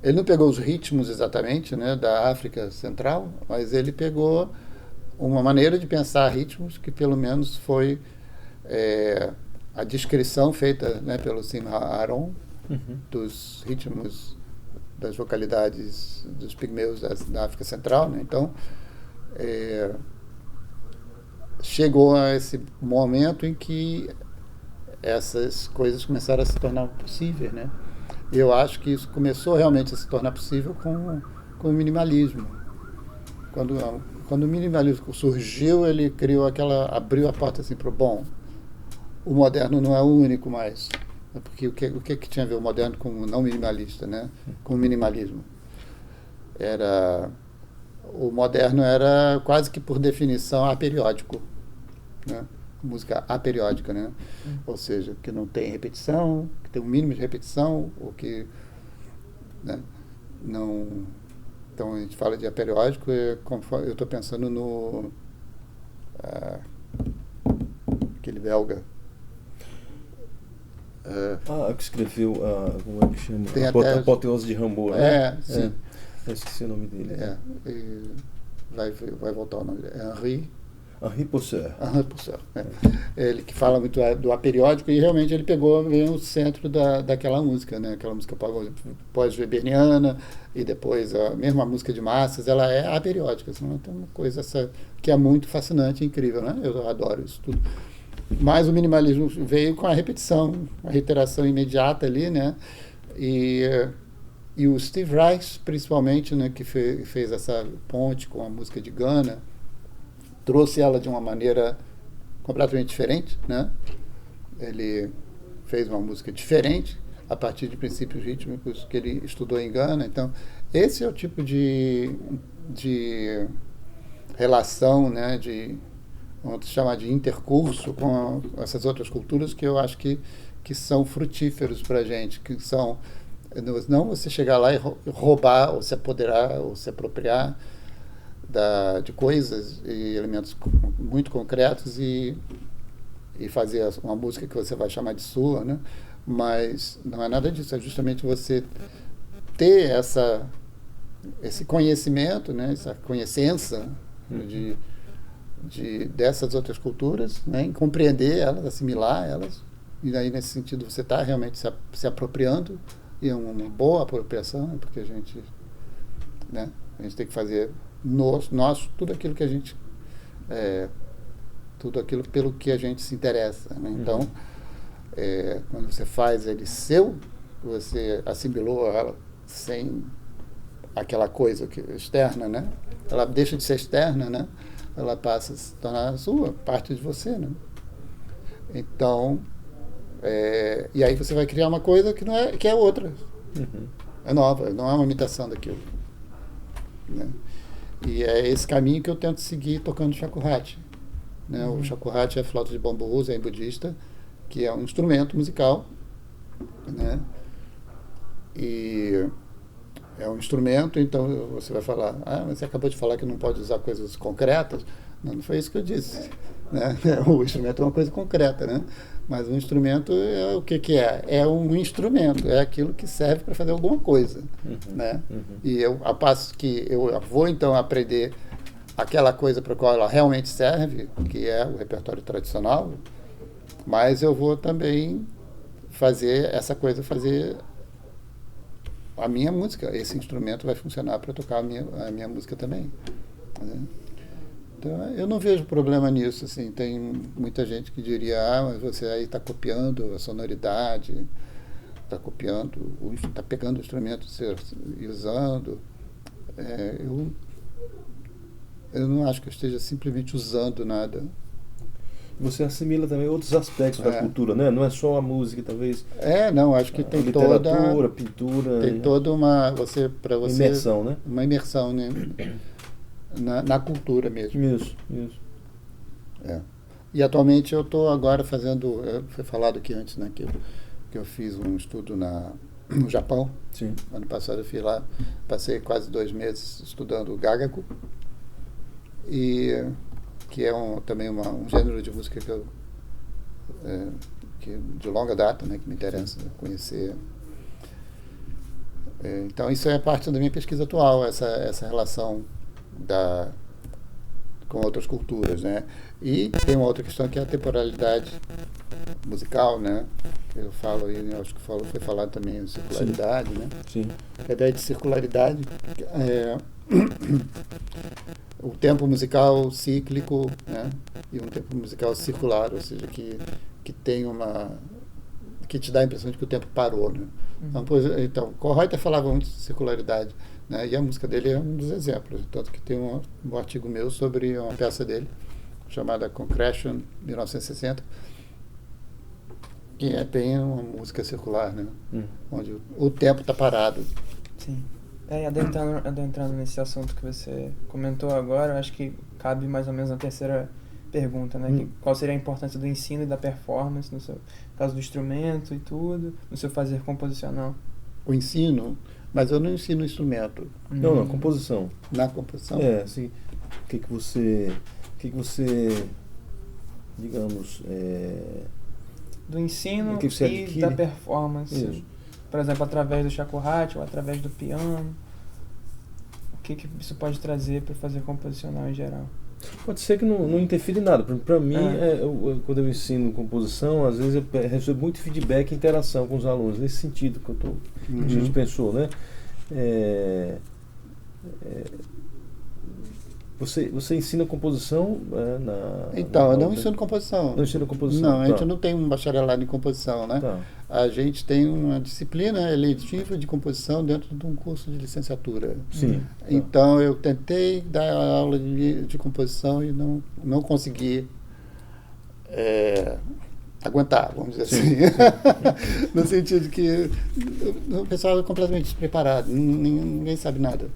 Ele não pegou os ritmos exatamente, né, da África Central, mas ele pegou uma maneira de pensar ritmos que pelo menos foi a descrição feita, né, pelo Simha Aron dos ritmos das vocalidades dos pigmeus da África Central, né? Então chegou a esse momento em que essas coisas começaram a se tornar possíveis, né? E eu acho que isso começou realmente a se tornar possível com o minimalismo. Quando o minimalismo surgiu, ele abriu a porta assim para o moderno não é o único mais. Porque o que tinha a ver o moderno com o não minimalista, né? Com o minimalismo? O moderno era quase que por definição aperiódico, né? Música aperiódica, né? Ou seja, que não tem repetição, que tem um mínimo de repetição, ou que, né, não... Então a gente fala de aperiódico, eu estou pensando no aquele belga. Que escreveu como é que chama? Tem A Apoteose de Rimbaud, né? Sim. Eu esqueci o nome dele. Vai voltar o nome dele. Henri Pousseur. Ele que fala muito do aperiódico e realmente ele veio o centro daquela música, né? Aquela música pós-weberiana e depois a mesma música de massas, ela é aperiódica. Assim, tem uma coisa que é muito fascinante, incrível, né? Eu adoro isso tudo. Mas o minimalismo veio com a repetição, a reiteração imediata ali, né? E o Steve Reich, principalmente, né, que fez essa ponte com a música de Ghana, trouxe ela de uma maneira completamente diferente, né? Ele fez uma música diferente a partir de princípios rítmicos que ele estudou em Ghana. Então, esse é o tipo de relação, né, vamos chamar de intercurso com essas outras culturas que eu acho que são frutíferos para a gente, que são não você chegar lá e roubar ou se apoderar ou se apropriar de coisas e elementos muito concretos e fazer uma música que você vai chamar de sua, né? Mas não é nada disso, é justamente você ter esse conhecimento, né? Essa conhecência dessas outras culturas, né? Em compreender elas, assimilar elas, e aí nesse sentido você está realmente se apropriando, e é uma boa apropriação, né? Porque a gente tem que fazer tudo aquilo que a gente tudo aquilo pelo que a gente se interessa, né? Então quando você faz ele seu, você assimilou ela sem aquela coisa externa, né? Ela deixa de ser externa, né? Ela passa a se tornar sua, parte de você, né? Então e aí você vai criar uma coisa que é outra, é nova, não é uma imitação daquilo, né? E é esse caminho que eu tento seguir tocando shakuhachi, né? O shakuhachi é a flauta de bambu zen budista, que é um instrumento musical, né? E é um instrumento, então você vai falar, mas você acabou de falar que não pode usar coisas concretas. Não foi isso que eu disse. né? O instrumento é uma coisa concreta, né? Mas o instrumento é o que é? É um instrumento, é aquilo que serve para fazer alguma coisa, né? E eu, a passo que eu vou então aprender aquela coisa para a qual ela realmente serve, que é o repertório tradicional, mas eu vou também fazer essa coisa, fazer a minha música. Esse instrumento vai funcionar para tocar a minha música também, né? Então, eu não vejo problema nisso, assim. Tem muita gente que diria, mas você aí está copiando a sonoridade, está copiando, está pegando o instrumento e usando. Eu não acho que eu esteja simplesmente usando nada. Você assimila também outros aspectos da cultura, né? Não é só a música, talvez. Não, acho que tem literatura, pintura. Tem toda uma imersão, né? Uma imersão, né? Na cultura mesmo. Isso. E atualmente eu estou agora fazendo, foi falado aqui antes, né, que eu fiz um estudo no Japão. Sim. Ano passado eu fui lá, passei quase 2 meses estudando o Gagaku, e que é também um gênero de música que de longa data, né, que me interessa conhecer. Então isso é parte da minha pesquisa atual, essa relação com outras culturas, né? E tem uma outra questão que é a temporalidade musical, né? Eu falo aí, acho que foi falado também a circularidade, né? Sim. A ideia de circularidade o tempo musical cíclico, né? E um tempo musical circular, ou seja, que tem que te dá a impressão de que o tempo parou, né? Então, Kohreuter falava muito de circularidade, né? E a música dele é um dos exemplos, tanto que tem um artigo meu sobre uma peça dele chamada Concretion 1960, que tem uma música circular, né? Onde o tempo está parado. Sim. Adentrando nesse assunto que você comentou agora, eu acho que cabe mais ou menos na terceira pergunta, né? Qual seria a importância do ensino e da performance, no seu caso do instrumento e tudo, no seu fazer composicional? O ensino, mas eu não ensino instrumento. Não, na composição. Na composição? Assim, o que você, digamos, do ensino que você e da performance. Isso. Por exemplo, através do shakuhachi ou através do piano. O que isso pode trazer para fazer composicional em geral? Pode ser que não interfira em nada. Para mim, quando eu ensino composição, às vezes eu recebo muito feedback e interação com os alunos, nesse sentido que a gente pensou, né? Você ensina composição Então, eu não ensino composição. Não ensina composição? Não, a gente não tem um bacharelado em composição, né? Tá. A gente tem uma disciplina eletiva de composição dentro de um curso de licenciatura. Sim. Então, eu tentei dar aula de composição e não consegui aguentar, vamos dizer assim. No sentido que o pessoal é completamente despreparado, ninguém sabe nada.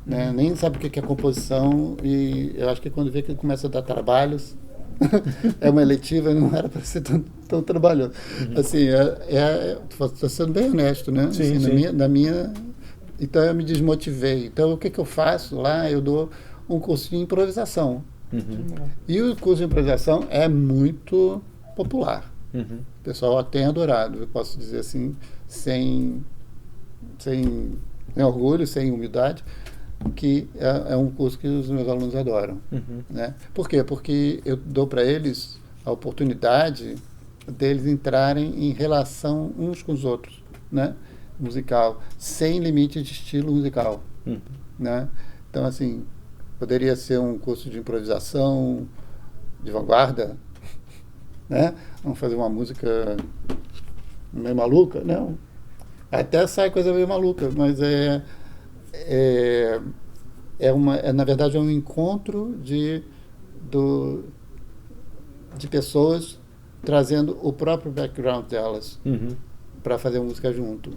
Né? Nem sabe o que é composição, e eu acho que quando vê que ele começa a dar trabalhos, é uma eletiva, não era para ser tão trabalhoso. Assim, estou sendo bem honesto, né? Sim, assim, sim. Na minha, então eu me desmotivei. Então o que eu faço lá? Eu dou um curso de improvisação. E o curso de improvisação é muito popular. O pessoal tem adorado, eu posso dizer assim, sem orgulho, sem humildade, que é um curso que os meus alunos adoram. Né? Por quê? Porque eu dou para eles a oportunidade deles entrarem em relação uns com os outros, né? Musical, sem limite de estilo musical. Né? Então, assim, poderia ser um curso de improvisação de vanguarda, né? Vamos fazer uma música meio maluca? Não. Até sai coisa meio maluca, mas na verdade é um encontro de pessoas trazendo o próprio background delas para fazer música junto.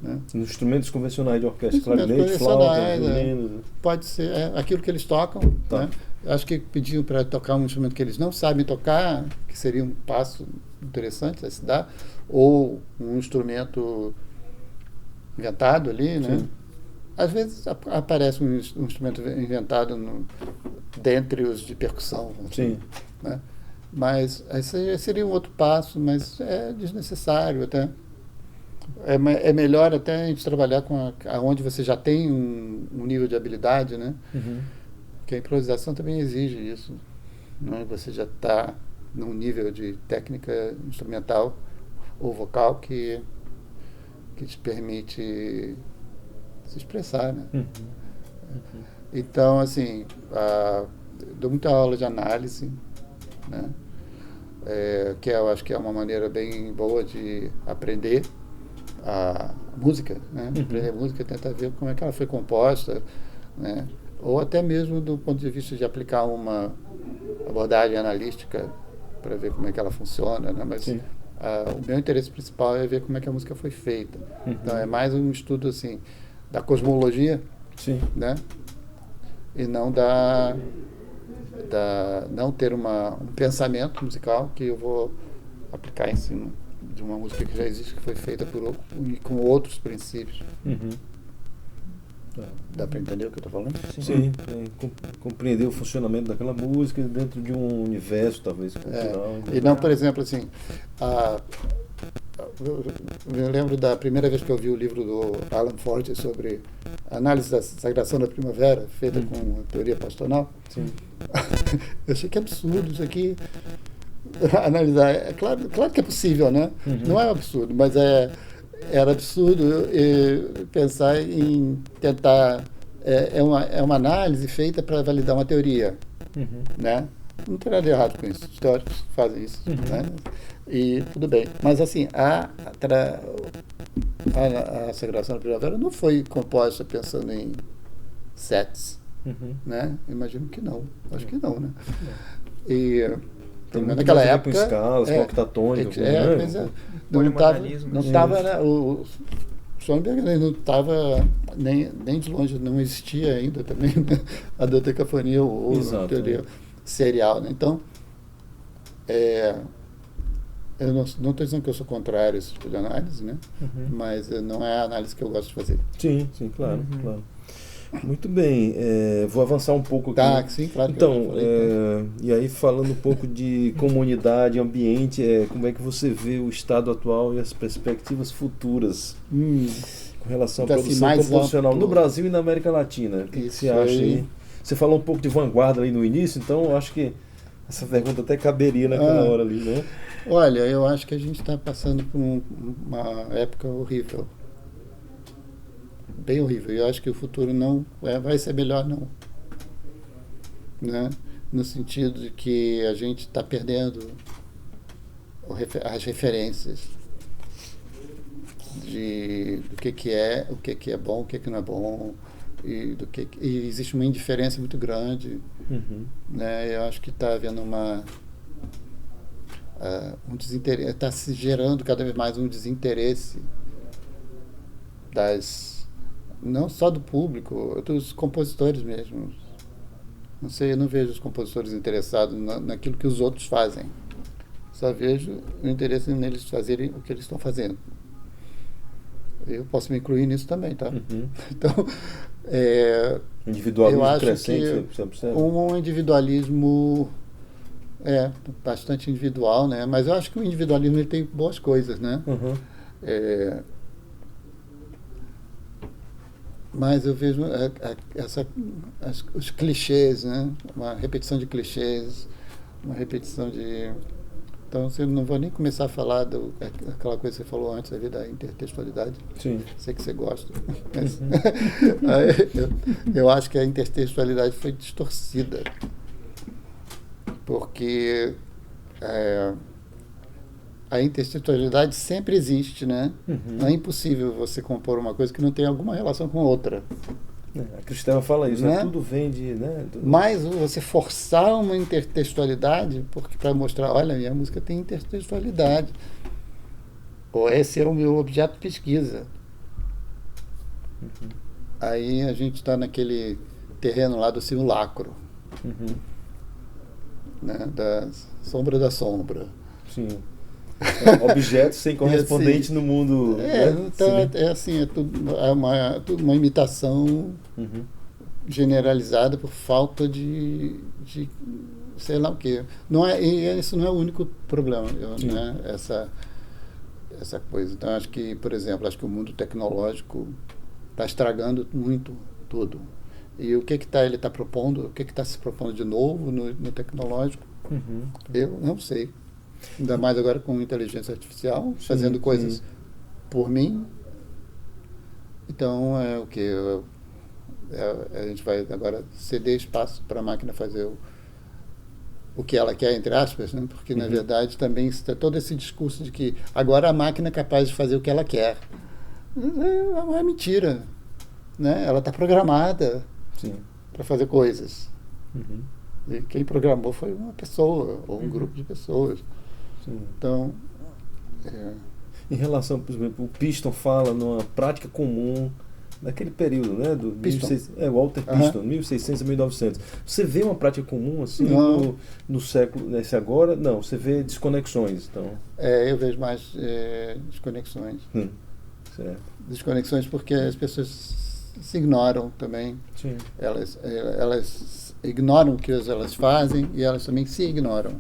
Né? Instrumentos convencionais de orquestra, clarinete, flauta, violino. Pode ser aquilo que eles tocam. Tá. Né? Acho que pediam para tocar um instrumento que eles não sabem tocar, que seria um passo interessante a se dar, ou um instrumento inventado ali, né? Às vezes aparece um instrumento inventado dentre os de percussão. Sim. né? Mas esse seria um outro passo, mas é desnecessário até. É melhor até a gente trabalhar com aonde você já tem um nível de habilidade, né? Porque a improvisação também exige isso, né? Você já está num nível de técnica instrumental ou vocal que te permite se expressar, né? Então, assim, dou muita aula de análise, né? Que eu acho que é uma maneira bem boa de aprender a música, né? Aprender música, tentar ver como é que ela foi composta, né? Ou até mesmo do ponto de vista de aplicar uma abordagem analítica para ver como é que ela funciona, né? Mas o meu interesse principal é ver como é que a música foi feita. Então é mais um estudo assim da cosmologia, né? E não não ter um pensamento musical que eu vou aplicar em cima de uma música que já existe, que foi feita com outros princípios. Dá para entender o que eu estou falando? Sim, compreender o funcionamento daquela música dentro de um universo, talvez, cultural. E não, por exemplo, assim, eu lembro da primeira vez que eu vi o livro do Alan Forte sobre a análise da sagração da primavera, feita com teoria pastonal. Eu achei que é absurdo isso aqui. Analisar, claro que é possível, né? Não é um absurdo, mas era absurdo pensar em tentar. É uma análise feita para validar uma teoria, né? Não tem nada de errado com isso. Os teóricos fazem isso, né? E tudo bem. Mas, assim, a sagração da primavera não foi composta pensando em sets, né? Imagino que não. Acho que não, né? E tem naquela época com escalas, com octatônico, não estava, né, o Schoenberg não estava nem de longe, não existia ainda também, né, a dodecafonia ou a teoria serial, né? Então eu não estou dizendo que eu sou contrário a esse tipo de análise, né? Mas não é a análise que eu gosto de fazer. Sim, claro. Muito bem, vou avançar um pouco aqui. Tá, sim, claro. Então, e aí falando um pouco de comunidade, ambiente, como é que você vê o estado atual e as perspectivas futuras com relação à produção composicional no Brasil e na América Latina? O que você acha aí? Você falou um pouco de vanguarda ali no início, então eu acho que essa pergunta até caberia naquela hora ali, né? Olha, eu acho que a gente está passando por uma época horrível. Bem horrível. Eu acho que o futuro não vai ser melhor, não. Né? No sentido de que a gente está perdendo as referências do que é, o que é bom, o que não é bom, e existe uma indiferença muito grande. Né? Eu acho que está havendo um desinteresse, está se gerando cada vez mais um desinteresse não só do público, dos compositores mesmo. Não sei, eu não vejo os compositores interessados naquilo que os outros fazem. Só vejo o interesse neles fazerem o que eles estão fazendo. Eu posso me incluir nisso também, tá? Então, individualismo eu acho crescente, que um individualismo bastante individual, né? Mas eu acho que o individualismo ele tem boas coisas, né? Mas eu vejo os clichês, né? Uma repetição de clichês, uma repetição de... Então, eu não vou nem começar a falar daquela coisa que você falou antes, ali, da intertextualidade. Sim. Sei que você gosta. Mas, eu acho que a intertextualidade foi distorcida. Porque a intertextualidade sempre existe, né? Não é impossível você compor uma coisa que não tem alguma relação com outra. A Cristela fala isso, né? Tudo vem de... Né? Mas você forçar uma intertextualidade para mostrar, olha, minha música tem intertextualidade. Ou esse é o meu objeto de pesquisa. Aí a gente está naquele terreno lá do simulacro. Né? Da sombra da sombra. Sim. Objetos sem correspondente assim, no mundo. Então é tudo uma imitação generalizada por falta de sei lá o quê. Não é, e isso não é o único problema, né? Essa coisa. Então, acho que, por exemplo, acho que o mundo tecnológico está estragando muito tudo. E o que ele está propondo, o que está se propondo de novo no tecnológico, eu não sei. Ainda mais agora com inteligência artificial, fazendo coisas por mim. Então, é o que a gente vai agora ceder espaço para a máquina fazer o que ela quer, entre aspas, né? Porque, na verdade, também está todo esse discurso de que agora a máquina é capaz de fazer o que ela quer. É mentira. Né? Ela está programada para fazer coisas. E quem programou foi uma pessoa, ou um grupo de pessoas. Então... Em relação, por exemplo, o Piston fala numa prática comum naquele período, né, do Walter Piston, 1600 a 1900. Você vê uma prática comum assim no século, nesse agora? Não, você vê desconexões, então. Eu vejo mais desconexões. Certo. Desconexões porque as pessoas se ignoram também. Sim. Elas ignoram o que elas fazem e elas também se ignoram.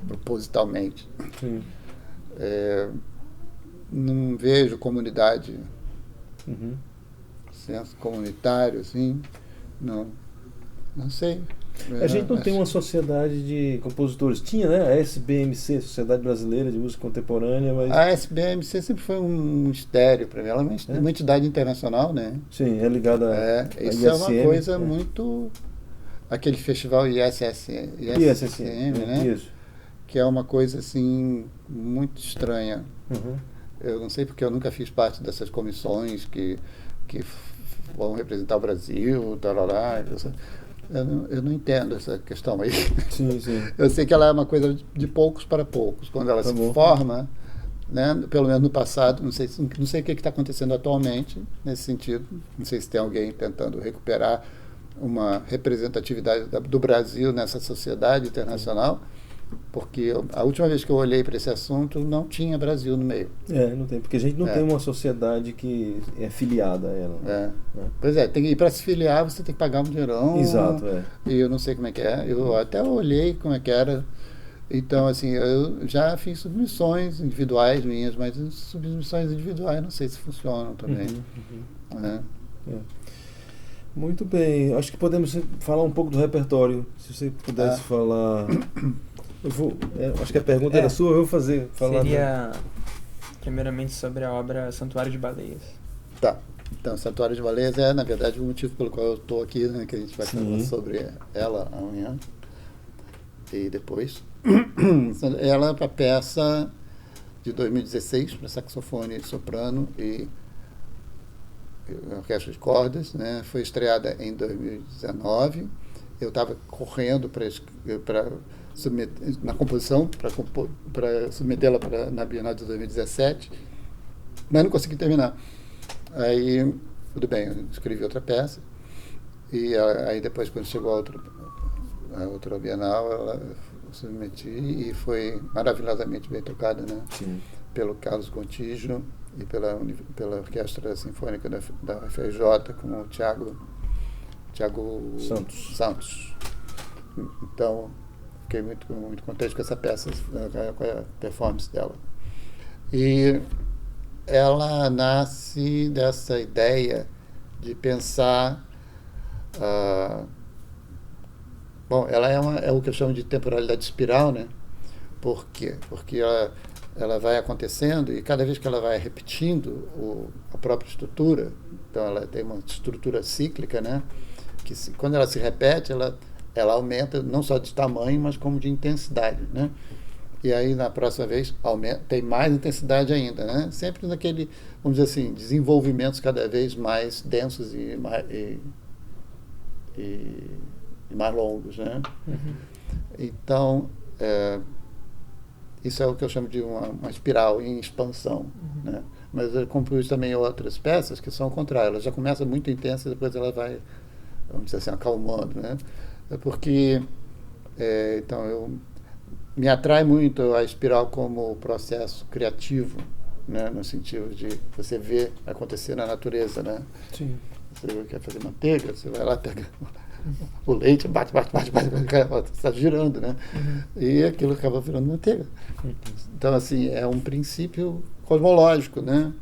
Propositalmente. Sim. Não vejo comunidade, senso comunitário, assim, não sei. A gente não tem uma sociedade de compositores. Tinha, né? A SBMC, Sociedade Brasileira de Música Contemporânea, mas... A SBMC sempre foi um mistério para mim. Ela é uma entidade internacional, né? Sim, é ligada a isso ISM, é uma coisa muito... Aquele festival ISSM, né? Isso. Que é uma coisa, assim, muito estranha. Eu não sei porque eu nunca fiz parte dessas comissões que vão representar o Brasil, tarará. Eu não entendo essa questão aí. Sim. Eu sei que ela é uma coisa de poucos para poucos. Quando ela se forma, né, pelo menos no passado, não sei o que está acontecendo atualmente nesse sentido. Não sei se tem alguém tentando recuperar uma representatividade do Brasil nessa sociedade internacional. Porque a última vez que eu olhei para esse assunto, não tinha Brasil no meio. Não tem, porque a gente não tem uma sociedade que é filiada a ela. Né? Pois e para se filiar, você tem que pagar um dinheirão. Exato, E eu não sei como é que é. Eu até olhei como é que era. Então, assim, eu já fiz submissões individuais minhas, mas submissões individuais não sei se funcionam também. Né? Muito bem. Acho que podemos falar um pouco do repertório. Se você pudesse falar... acho que a pergunta era sua, eu vou falar. Seria primeiramente sobre a obra Santuário de Baleias. Tá. Então, Santuário de Baleias na verdade, o motivo pelo qual eu estou aqui, né, que a gente vai falar sobre ela amanhã e depois. Ela é uma peça de 2016 para saxofone e soprano e orquestra de cordas, né? Foi estreada em 2019. Eu estava correndo para na composição, para submetê-la na Bienal de 2017, mas não consegui terminar. Aí, tudo bem, eu escrevi outra peça, e aí depois, quando chegou a outra Bienal, eu submeti e foi maravilhosamente bem tocada, né? Sim. Pelo Carlos Gontijo e pela Orquestra Sinfônica da UFRJ, com o Thiago Santos. Então, fiquei muito contente com essa peça, com a performance dela. E ela nasce dessa ideia de pensar... ela é o que eu chamo de temporalidade espiral, né? Por quê? Porque ela vai acontecendo e cada vez que ela vai repetindo a própria estrutura, então ela tem uma estrutura cíclica, né? Que quando ela se repete, ela aumenta não só de tamanho, mas como de intensidade, né? E aí, na próxima vez, tem mais intensidade ainda, né? Sempre naquele, vamos dizer assim, desenvolvimentos cada vez mais densos e mais longos, né? Então, isso é o que eu chamo de uma espiral em expansão, né? Mas eu compus também outras peças que são o contrário. Ela já começa muito intensa e depois ela vai, vamos dizer assim, acalmando, né? Porque, então, me atrai muito a espiral como processo criativo, né? No sentido de você ver acontecer na natureza, né? Sim. Você quer fazer manteiga, você vai lá, pega o leite, bate, está girando, né? E aquilo acaba virando manteiga. Então, assim, é um princípio cosmológico, né?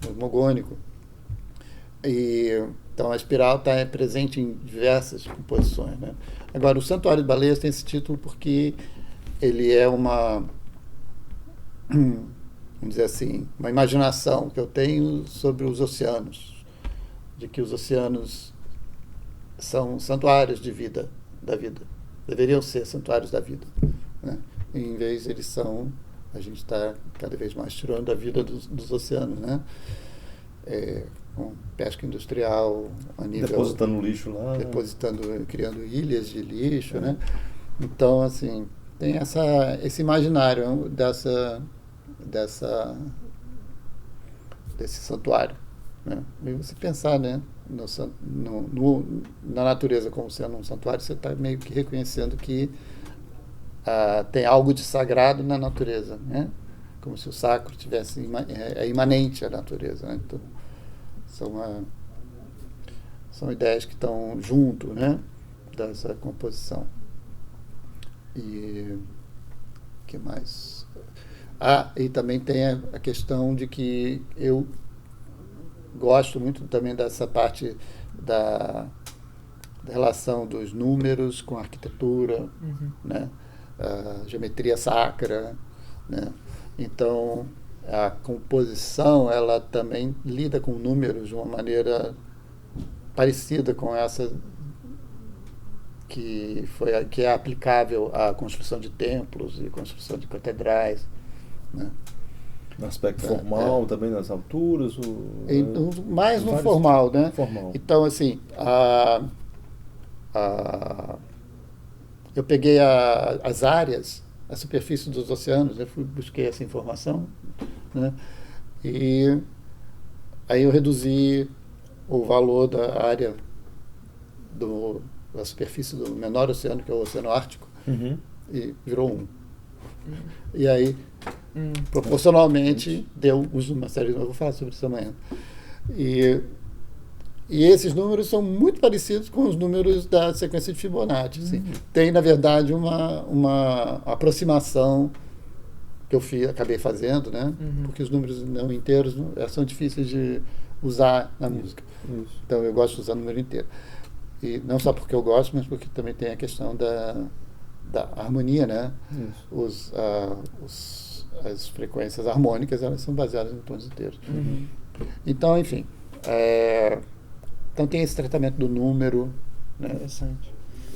Cosmogônico. Então, a espiral está presente em diversas composições, né? Agora, o Santuário de Baleias tem esse título porque ele é vamos dizer assim, uma imaginação que eu tenho sobre os oceanos, de que os oceanos são santuários de vida, da vida. Deveriam ser santuários da vida, né? E, em vez eles são, a gente está cada vez mais tirando a vida dos oceanos, né? Com pesca industrial a nível... Depositando lixo lá. Criando ilhas de lixo, né? Então, assim, tem esse imaginário desse santuário, né? E você pensar, né, na natureza como sendo um santuário, você está meio que reconhecendo que tem algo de sagrado na natureza, né? Como se o sacro tivesse imanente à natureza, né? Então, são ideias que estão junto, né, dessa composição. E que mais? E também tem a questão de que eu gosto muito também dessa parte da relação dos números com a arquitetura, né? A geometria sacra, né? Então, a composição, ela também lida com números de uma maneira parecida com essa que é aplicável à construção de templos e construção de catedrais, né? No aspecto formal, também nas alturas? Mais no formal, né? Formal. Então, assim, eu peguei as áreas, a superfície dos oceanos, eu busquei essa informação, né? E aí eu reduzi o valor da área da superfície do menor oceano, que é o Oceano Ártico, e virou 1. E aí, proporcionalmente, deu uma série de... Eu vou falar sobre isso amanhã. E esses números são muito parecidos com os números da sequência de Fibonacci. Assim. Tem, na verdade, uma aproximação que eu acabei fazendo, né? Porque os números não inteiros são difíceis de usar na música. Isso. Então, eu gosto de usar o número inteiro. E não só porque eu gosto, mas porque também tem a questão da harmonia, né? As frequências harmônicas, elas são baseadas em tons inteiros. Então, enfim, então tem esse tratamento do número, né? Interessante.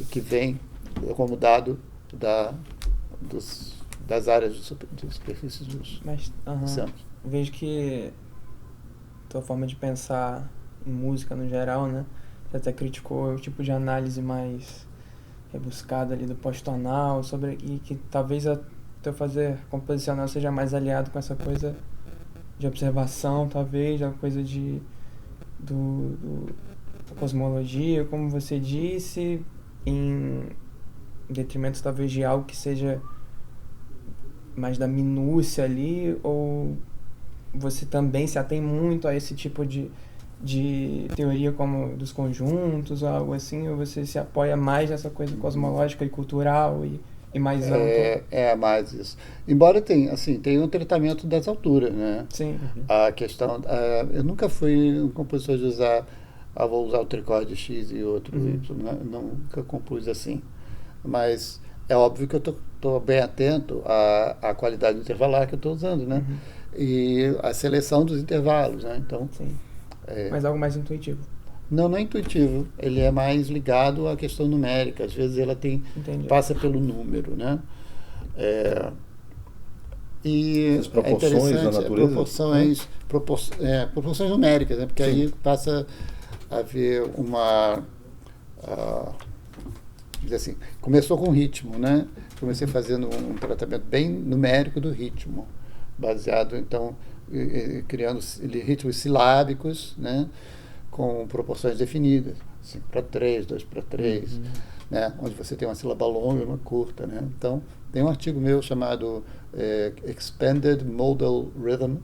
Que vem como dado das áreas de superfície dos oceanos. Vejo que tua forma de pensar em música no geral, né? Você até criticou o tipo de análise mais rebuscada ali do pós-tonal, e que talvez o teu fazer composicional seja mais aliado com essa coisa de observação, talvez, da coisa da cosmologia, como você disse, em detrimento talvez de algo que seja mais da minúcia ali, ou você também se atém muito a esse tipo de teoria como dos conjuntos ou algo assim, ou você se apoia mais nessa coisa cosmológica e cultural e mais ampla? É mais isso. Embora tenha um tratamento das alturas, né? Sim. A questão... eu nunca fui um compositor de usar... vou usar o tricórdio X e outro Y, né? Nunca compus assim. Mas é óbvio que eu estou bem atento à qualidade do intervalar que eu estou usando, né? E a seleção dos intervalos, né? Então... Sim. Mas algo mais intuitivo. Não é intuitivo. Ele é mais ligado à questão numérica. Às vezes ela passa pelo número, né? E as proporções da natureza? Proporções numéricas, né? Porque aí passa a haver dizer assim, começou com ritmo, né? Comecei fazendo um tratamento bem numérico do ritmo, baseado, então, criando ritmos silábicos, né, com proporções definidas, 5:3, 2:3, né, onde você tem uma sílaba longa e uma curta, né? Então, Tem um artigo meu chamado Expanded Modal Rhythm,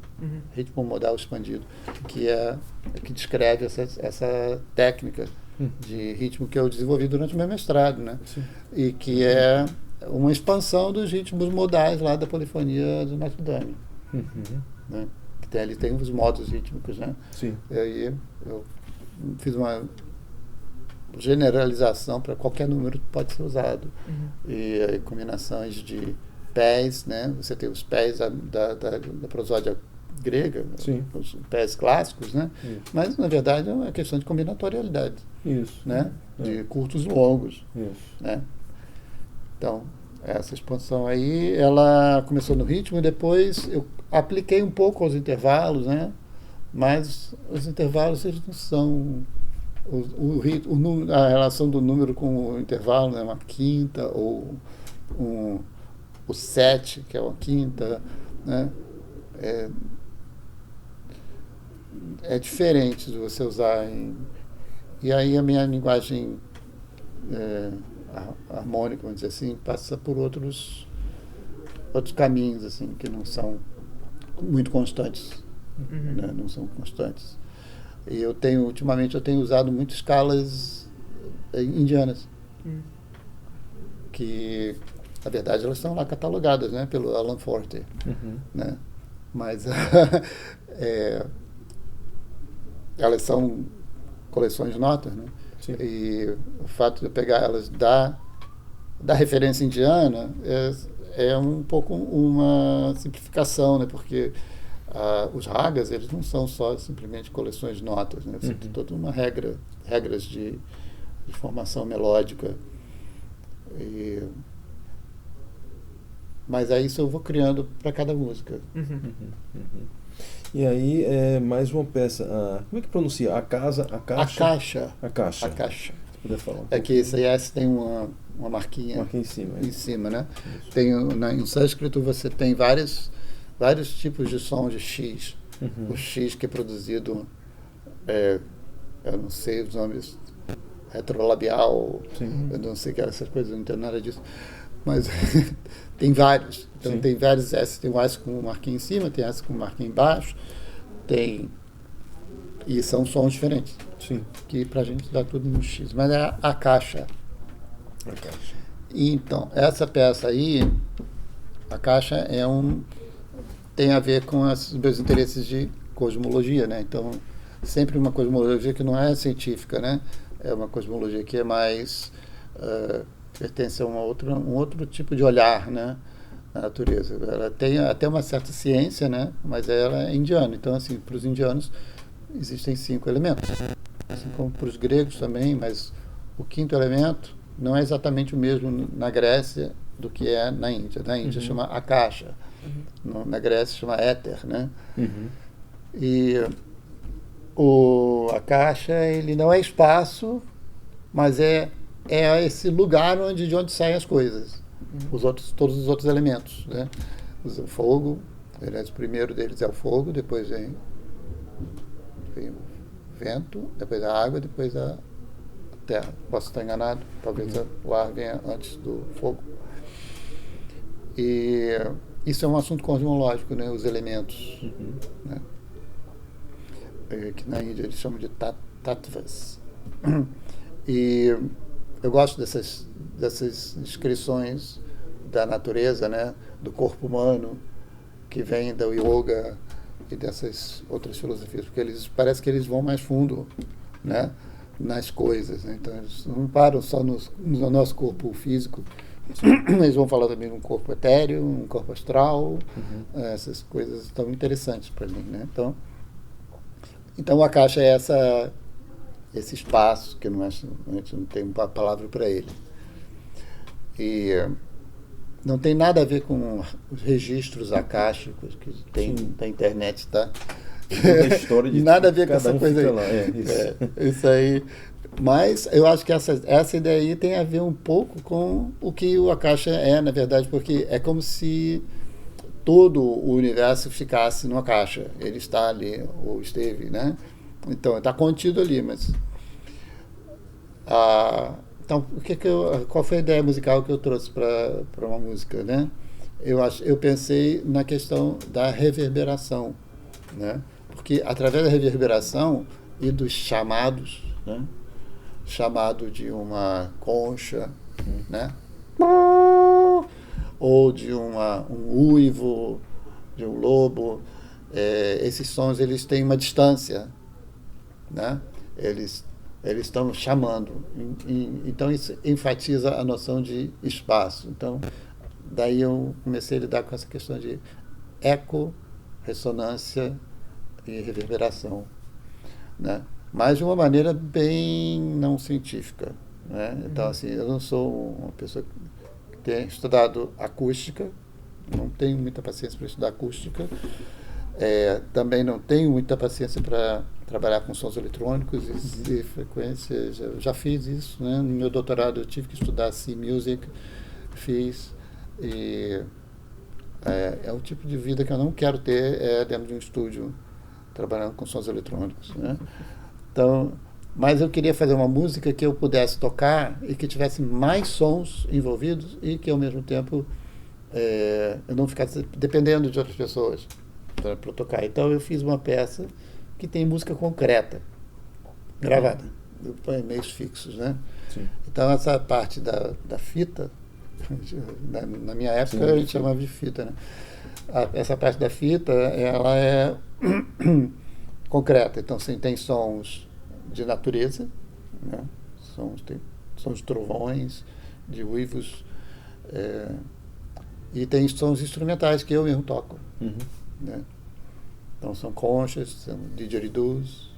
ritmo modal expandido, que descreve essa técnica de ritmo que eu desenvolvi durante o meu mestrado, né? Sim. E que é uma expansão dos ritmos modais lá da polifonia do Notre Dame, né? Ele tem os modos rítmicos, né? Sim. E aí eu fiz uma generalização para qualquer número que pode ser usado. E aí, combinações de pés, né? Você tem os pés da prosódia grega, Sim. os pés clássicos, né? Isso. Mas, na verdade, é uma questão de combinatorialidade, Isso. né? De curtos e longos, Isso. né? Então, essa expansão aí, ela começou no ritmo, depois eu apliquei um pouco aos intervalos, né? Mas os intervalos, eles não são a relação do número com o intervalo, né? Uma quinta ou o 7, que é uma quinta, né? É diferente de você usar e aí a minha linguagem harmônica, vamos dizer assim, passa por outros caminhos, assim, que não são muito constantes, né? Não são constantes. E ultimamente eu tenho usado muito escalas indianas, que, na verdade, elas estão lá catalogadas, né, pelo Alan Forte, né? Mas elas são coleções de notas, né? Sim. E o fato de eu pegar elas da referência indiana é um pouco uma simplificação, né? Porque os ragas, eles não são só simplesmente coleções de notas, né? Você tem toda uma regras de formação melódica. Mas aí isso eu vou criando para cada música. E aí, mais uma peça. Como é que pronuncia? A caixa. A caixa. A caixa. A caixa. Se puder falar. É que esse S tem uma marquinha aqui em cima. Em cima, né? Em sânscrito você tem vários tipos de som de X. O X que é produzido, eu não sei os nomes, retrolabial, eu não sei que essas coisas, não entendo nada disso. Mas tem vários. Então tem vários S. Tem o S com marquinha em cima, tem S com marquinha embaixo, e são sons diferentes. Sim. Que pra gente dá tudo no X. Mas é a caixa. A caixa. E, então, essa peça aí, a caixa tem a ver com os meus interesses de cosmologia, né? Então, sempre uma cosmologia que não é científica, né? É uma cosmologia que é mais pertence a um outro tipo de olhar, né? Na natureza. Ela tem até uma certa ciência, né? Mas ela é indiana. Então, assim, para os indianos existem 5 elementos, assim como para os gregos também, mas o 5º elemento não é exatamente o mesmo na Grécia do que é na Índia. Na Índia chama Akasha, na Grécia chama éter, né? E o Akasha, ele não é espaço, mas é esse lugar de onde saem as coisas, todos os outros elementos, né? O fogo, aliás, o primeiro deles é o fogo, depois vem o vento, depois a água, depois a terra. Posso estar enganado, talvez o ar venha antes do fogo. E isso é um assunto cosmológico, né? Os elementos, né? Que na Índia eles chamam de tattvas. E eu gosto dessas descrições da natureza, né? Do corpo humano, que vem do yoga e dessas outras filosofias, porque parece que eles vão mais fundo, né? Nas coisas, né? Então eles não param só no nosso corpo físico. Eles vão falar também de um corpo etéreo, um corpo astral. Essas coisas estão interessantes para mim, né? Então a caixa é esse espaço que a gente não tem uma palavra para ele. E não tem nada a ver com os registros acásticos que tem da internet, tá? História de nada a ver com essa coisa aí. Lá. Isso aí. Mas eu acho que essa ideia aí tem a ver um pouco com o que a caixa é, na verdade, porque é como se todo o universo ficasse numa caixa. Ele está ali, ou esteve, né? Então, está contido ali, mas Então, qual foi a ideia musical que eu trouxe para uma música, né? Eu pensei na questão da reverberação, né? Porque através da reverberação e dos chamados, né? Chamado de uma concha, né? Ou de um uivo, de um lobo, esses sons eles têm uma distância, né? Eles estão chamando, então isso enfatiza a noção de espaço. Então, daí eu comecei a lidar com essa questão de eco, ressonância e reverberação, né? Mas de uma maneira bem não científica, né? Então, assim, eu não sou uma pessoa que tenha estudado acústica, não tenho muita paciência para estudar acústica, também não tenho muita paciência para trabalhar com sons eletrônicos e frequências. Eu já fiz isso, né? No meu doutorado eu tive que estudar C-Music, fiz, e é o tipo de vida que eu não quero ter dentro de um estúdio trabalhando com sons eletrônicos, né? Então, mas eu queria fazer uma música que eu pudesse tocar e que tivesse mais sons envolvidos e que ao mesmo tempo eu não ficasse dependendo de outras pessoas para tocar. Então eu fiz uma peça que tem música concreta, gravada, em meios fixos, né? Sim. Então essa parte da fita, na minha época a gente chamava de fita, né? Essa parte da fita, ela é concreta. Então assim, tem sons de natureza, né? Tem sons de trovões, de uivos, e tem sons instrumentais que eu mesmo toco, né? Então são conchas, são didgeridoos,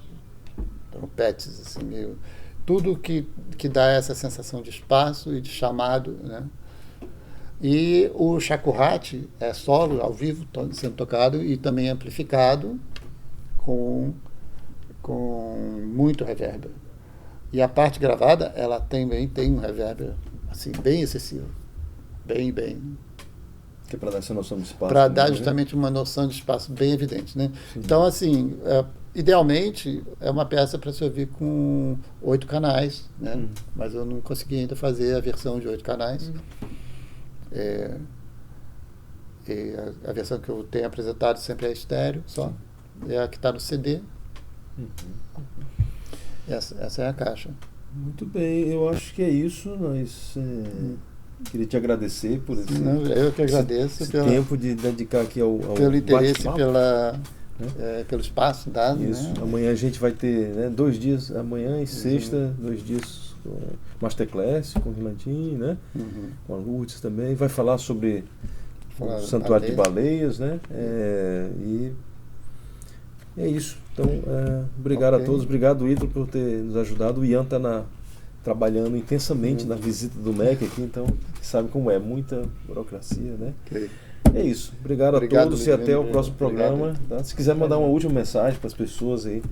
trompetes, assim, meio, tudo que dá essa sensação de espaço e de chamado, né? E o shakuhachi é solo, ao vivo, sendo tocado e também amplificado com muito reverb. E a parte gravada, ela também tem um reverb assim, bem excessivo, bem que é para dar essa noção de espaço. Para dar justamente uma noção de espaço bem evidente, né? Sim. Então, assim, idealmente, é uma peça para se ouvir com 8 canais, né? Mas eu não consegui ainda fazer a versão de 8 canais. E a versão que eu tenho apresentado sempre é estéreo, só. É a que está no CD. Essa é a caixa. Muito bem, eu acho que é isso. Nós... queria te agradecer por esse, eu que agradeço esse tempo de dedicar aqui ao pelo interesse, pelo espaço dado. Isso. Né? Amanhã a gente vai ter, né, 2 dias, amanhã e sexta, 2 dias com Masterclass, com o Renatinho, né? Com a Lourdes também. Vai falar sobre o Santuário de Baleias, né? E é isso. Então, obrigado a todos. Obrigado, Ítalo, por ter nos ajudado. O Ian está trabalhando intensamente na visita do MEC aqui, então sabe como é, muita burocracia, né? Okay. É isso. Obrigado a todos e até o próximo programa. Tá? Se quiser mandar uma última mensagem para as pessoas aí,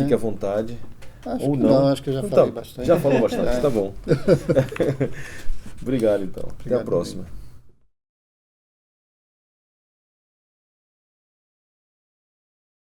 fique à vontade. Ou não. Acho que eu já falei bastante. Já falou bastante, tá bom. Obrigado então. Até a próxima.